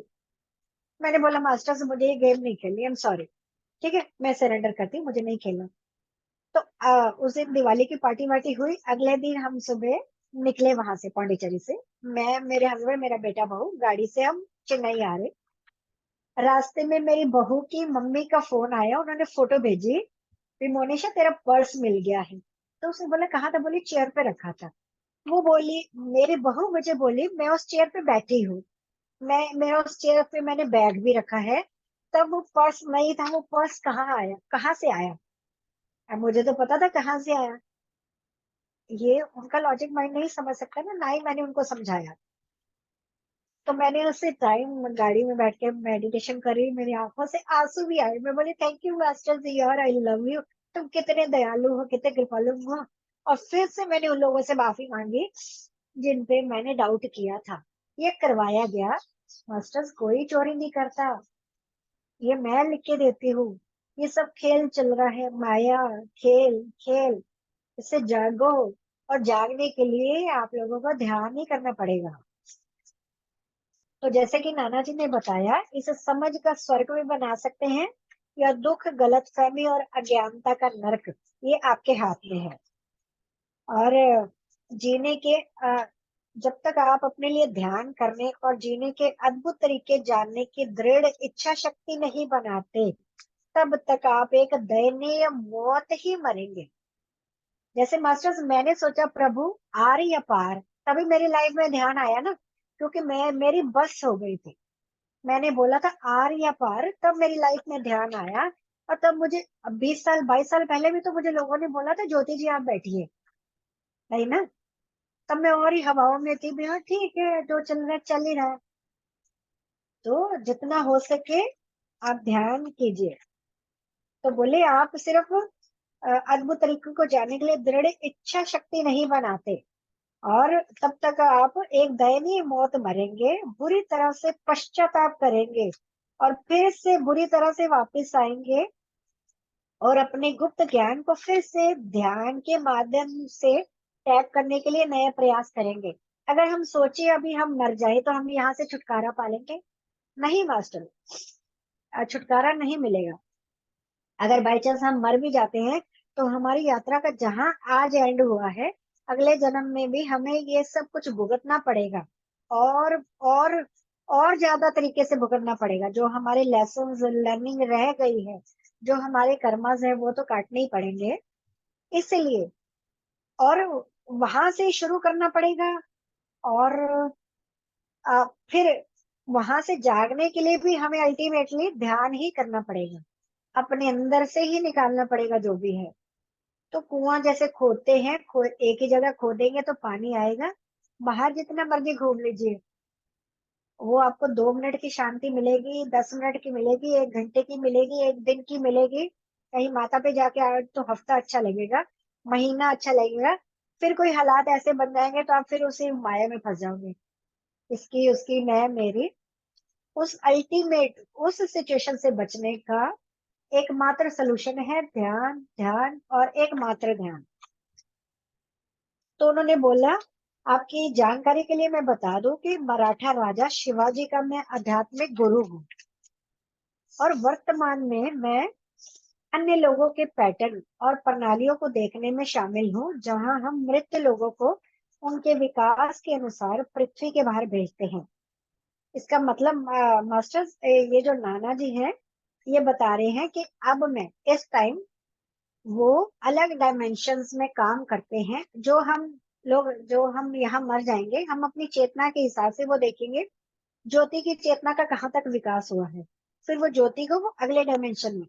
मैंने बोला मास्टर से मुझे ये गेम नहीं खेलनी, आई एम सॉरी, ठीक है मैं सरेंडर करती हूँ, मुझे नहीं खेलना। तो उस दिन दिवाली की पार्टी वार्टी हुई। अगले दिन हम सुबह निकले वहां से, पौंडीचेरी से। मैं, मेरे हस्बैंड, मेरा बेटा, बहू, गाड़ी से हम चेन्नई आ रहे। रास्ते में मेरी बहू की मम्मी का फोन आया, उन्होंने फोटो भेजी भी, मोनिशा तेरा पर्स मिल गया है। तो उसने बोला कहाँ था, बोली चेयर पे रखा था। वो बोली, मेरी बहू मुझे बोली मैं उस चेयर पे बैठी हूँ, मैं मेरा उस चेयर पे मैंने बैग भी रखा है, तब वो पर्स नहीं था। वो पर्स कहाँ आया, कहाँ से आया? अब मुझे तो पता था कहाँ से आया, ये उनका लॉजिक माइंड नहीं समझ सकता ना, ना ही मैंने उनको समझाया। तो मैंने उससे टाइम गाड़ी में बैठ के मेडिटेशन करी, मेरी आंखों से आंसू भी आए। मैं बोली थैंक यू मास्टर जी, यार आई लव यू, तुम कितने दयालु हो, कितने कृपालु हो। और फिर से मैंने उन लोगों से माफी मांगी जिन पे मैंने डाउट किया था। ये करवाया गया। मास्टर्स कोई चोरी नहीं करता, ये मैं लिख के देती हूँ। ये सब खेल चल रहा है, माया, खेल खेल। इससे जागो, और जागने के लिए आप लोगों को ध्यान ही करना पड़ेगा। तो जैसे कि नाना जी ने बताया, इसे समझ का स्वर्ग भी बना सकते हैं, या दुख, गलतफहमी और अज्ञानता का नरक, ये आपके हाथ में है। और जीने के जब तक आप अपने लिए ध्यान करने और जीने के अद्भुत तरीके जानने की दृढ़ इच्छा शक्ति नहीं बनाते, तब तक आप एक दयनीय मौत ही मरेंगे। जैसे मास्टर्स, मैंने सोचा प्रभु आर या पार, तभी मेरी लाइफ में ध्यान आया ना, क्योंकि मेरी बस हो गई थी। मैंने बोला था आर या पार, तब मेरी लाइफ में ध्यान आया। और तब मुझे 20 साल 22 साल पहले भी तो मुझे लोगों ने बोला था ज्योति जी आप बैठिए, नहीं ना? तब मैं और ही हवाओं में थी भी, हाँ ठीक है जो चल रहा है चल ही रहा है। तो जितना हो सके आप ध्यान कीजिए। तो बोले आप सिर्फ अद्भुत तरीकों को जानने के लिए दृढ़ इच्छा शक्ति नहीं बनाते, और तब तक आप एक दयनीय मौत मरेंगे, बुरी तरह से पश्चाताप करेंगे, और फिर से बुरी तरह से वापस आएंगे, और अपने गुप्त ज्ञान को फिर से ध्यान के माध्यम से टैप करने के लिए नए प्रयास करेंगे। अगर हम सोचे अभी हम मर जाए तो हम यहाँ से छुटकारा पालेंगे? नहीं मास्टर, छुटकारा नहीं मिलेगा। अगर बाई चांस हम मर भी जाते हैं, तो हमारी यात्रा का जहां आज एंड हुआ है, अगले जन्म में भी हमें ये सब कुछ भुगतना पड़ेगा, और और और ज्यादा तरीके से भुगतना पड़ेगा। जो हमारे लेसन लर्निंग रह गई है, जो हमारे कर्मास है, वो तो काटने ही पड़ेंगे। इसलिए, और वहां से शुरू करना पड़ेगा। और फिर वहां से जागने के लिए भी हमें अल्टीमेटली ध्यान ही करना पड़ेगा, अपने अंदर से ही निकालना पड़ेगा जो भी है। तो कुआं जैसे खोदते हैं, एक ही जगह खोदेंगे तो पानी आएगा। बाहर जितना मर्जी घूम लीजिए, वो आपको 2 मिनट की शांति मिलेगी, 10 मिनट की मिलेगी, 1 घंटे की मिलेगी, एक दिन की मिलेगी। कहीं माता पे जाके आए तो हफ्ता अच्छा लगेगा, महीना अच्छा लगेगा। फिर कोई हालात ऐसे बन जाएंगे तो आप फिर उसी माया में फंस जाओगे, इसकी उसकी मैं मेरी। उस अल्टीमेट उस सिचुएशन से बचने का एकमात्र सोल्यूशन है ध्यान, ध्यान और एकमात्र ध्यान। तो उन्होंने बोला, आपकी जानकारी के लिए मैं बता दूं कि मराठा राजा शिवाजी का मैं आध्यात्मिक गुरु हूँ, और वर्तमान में मैं अन्य लोगों के पैटर्न और प्रणालियों को देखने में शामिल हूँ, जहां हम मृत लोगों को उनके विकास के अनुसार पृथ्वी के बाहर भेजते हैं। इसका मतलब मास्टर्स, ये जो नाना जी हैं, ये बता रहे हैं कि अब मैं इस टाइम वो अलग डायमेंशंस में काम करते हैं, जो हम लोग जो हम यहाँ मर जाएंगे, हम अपनी चेतना के हिसाब से वो देखेंगे ज्योति की चेतना का कहाँ तक विकास हुआ है। फिर वो ज्योति को वो अगले डायमेंशन में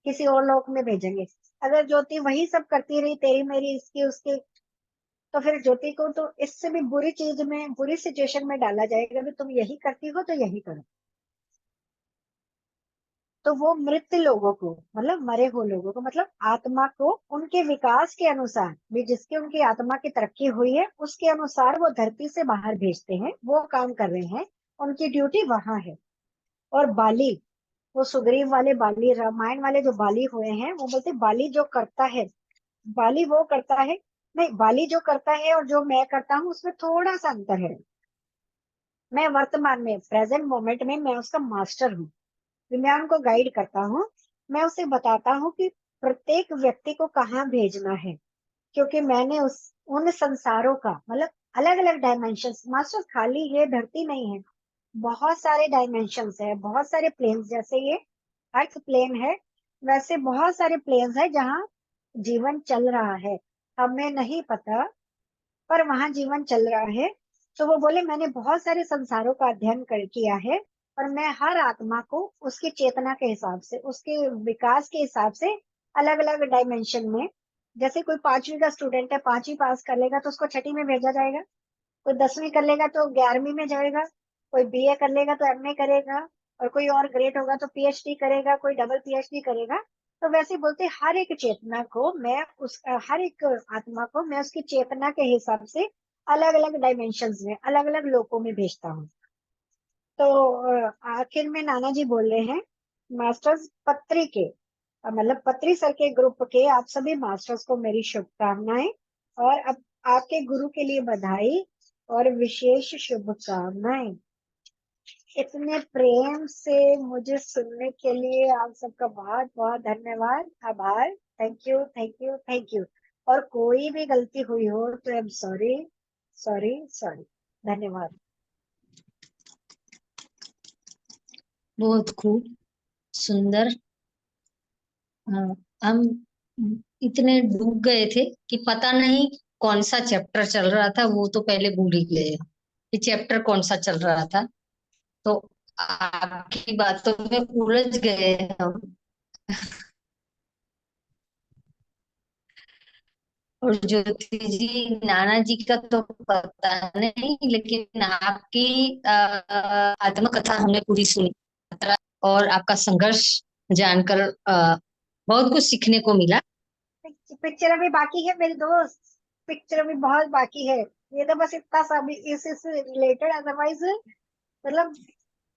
किसी और लोक में भेजेंगे। अगर ज्योति वही सब करती रही, तेरी मेरी इसकी उसकी, तो फिर ज्योति को तो इससे भी बुरी चीज में, बुरी सिचुएशन में डाला जाएगा कि तुम यही करती हो तो यही करो। तो वो मृत लोगों को, मतलब मरे हुए लोगों को, मतलब आत्मा को उनके विकास के अनुसार भी, जिसके उनकी आत्मा की तरक्की हुई है उसके अनुसार वो धरती से बाहर भेजते हैं। वो काम कर रहे हैं, उनकी ड्यूटी वहां है। और बाली, वो सुग्रीव वाले बाली, रामायण वाले जो बाली हुए हैं, वो बोलते बाली जो करता है, बाली वो करता है, नहीं, बाली जो करता है और जो मैं करता हूँ उसमें थोड़ा सा अंतर है। मैं वर्तमान में, प्रेजेंट मोमेंट में मैं उसका मास्टर हूँ, मैं उनको गाइड करता हूँ। मैं उसे बताता हूँ कि प्रत्येक व्यक्ति को कहाँ भेजना है, क्योंकि मैंने उस उन संसारों का, मतलब अलग अलग डायमेंशंस, मास्टर खाली ये धरती नहीं है, बहुत सारे डायमेंशंस है, बहुत सारे प्लेन्स। जैसे ये अर्थ प्लेन है, वैसे बहुत सारे प्लेन्स है जहाँ जीवन चल रहा है, हमें नहीं पता, पर वहां जीवन चल रहा है। तो वो बोले मैंने बहुत सारे संसारों का अध्ययन किया है, और मैं हर आत्मा को उसकी चेतना के हिसाब से, उसके विकास के हिसाब से अलग अलग डायमेंशन में, जैसे कोई 5वीं का स्टूडेंट है, 5वीं पास कर लेगा तो उसको छठी में भेजा जाएगा, कोई 10वीं कर लेगा तो 11वीं में जाएगा, कोई बीए कर लेगा तो एमए करेगा, और कोई और ग्रेट होगा तो पीएचडी करेगा, कोई डबल पीएचडी करेगा। तो वैसे बोलते हर एक चेतना को मैं उस, हर एक आत्मा को मैं उसकी चेतना के हिसाब से अलग अलग डायमेंशंस में, अलग अलग लोकों में भेजता हूँ। तो आखिर में नाना जी बोल रहे हैं, मास्टर्स पत्री के, मतलब पत्री सर के ग्रुप के आप सभी मास्टर्स को मेरी शुभकामनाएं, और अब आपके गुरु के लिए बधाई और विशेष शुभकामनाएं। इतने प्रेम से मुझे सुनने के लिए आप सबका बहुत बहुत धन्यवाद, आभार। Thank you, thank you, thank you. और कोई भी गलती हुई हो तो I am sorry, sorry, sorry. धन्यवाद। बहुत खूब, सुंदर। हाँ, हम इतने डूब गए थे कि पता नहीं कौन सा चैप्टर चल रहा था, वो तो पहले भूल ही गए कि चैप्टर कौन सा चल रहा था। तो आपकी बातों में उलझ गए हम। और ज्योति जी, नाना जी का तो पता नहीं, लेकिन आपकी आत्मकथा हमने पूरी सुनी, और आपका संघर्ष जानकर बहुत कुछ सीखने को मिला। पिक्चर अभी बाकी है मेरे दोस्त, पिक्चर अभी बहुत बाकी है। ये तो बस इतना सा भी इससे रिलेटेड, अदरवाइज मतलब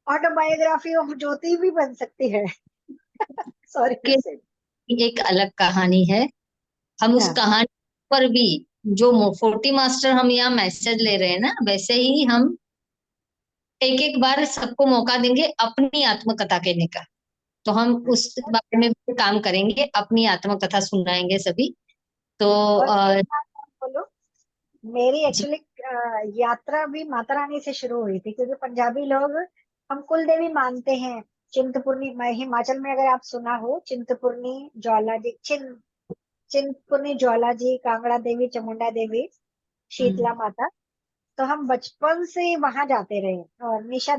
ऑटोबायोग्राफी ऑफ ज्योति भी बन सकती है। सॉरी टू कि से। एक अलग कहानी है। हम उस हाँ, कहानी पर भी, जो 40 मास्टर हम यहाँ मैसेज ले रहे हैं ना, वैसे ही हम एक एक बार सबको मौका देंगे अपनी आत्मकथा कहने का। तो हम हाँ। उस बारे में भी काम करेंगे, अपनी आत्मकथा सुनाएंगे सभी। तो और एक अ, बात और बोलो, मेरी जी, एक्चुअली यात्रा भी माता रानी से शुरू हुई थी, क्योंकि पंजाबी लोग हम कुल देवी मानते हैं। चिंतपूर्णी, हिमाचल में अगर आप सुना हो, चिंतपूर्णी, ज्वाला जी, चिंतपूर्णी, ज्वाला जी, कांगड़ा देवी, चामुंडा देवी, शीतला हम्म, माता। तो हम बचपन से वहां जाते रहे, और निशा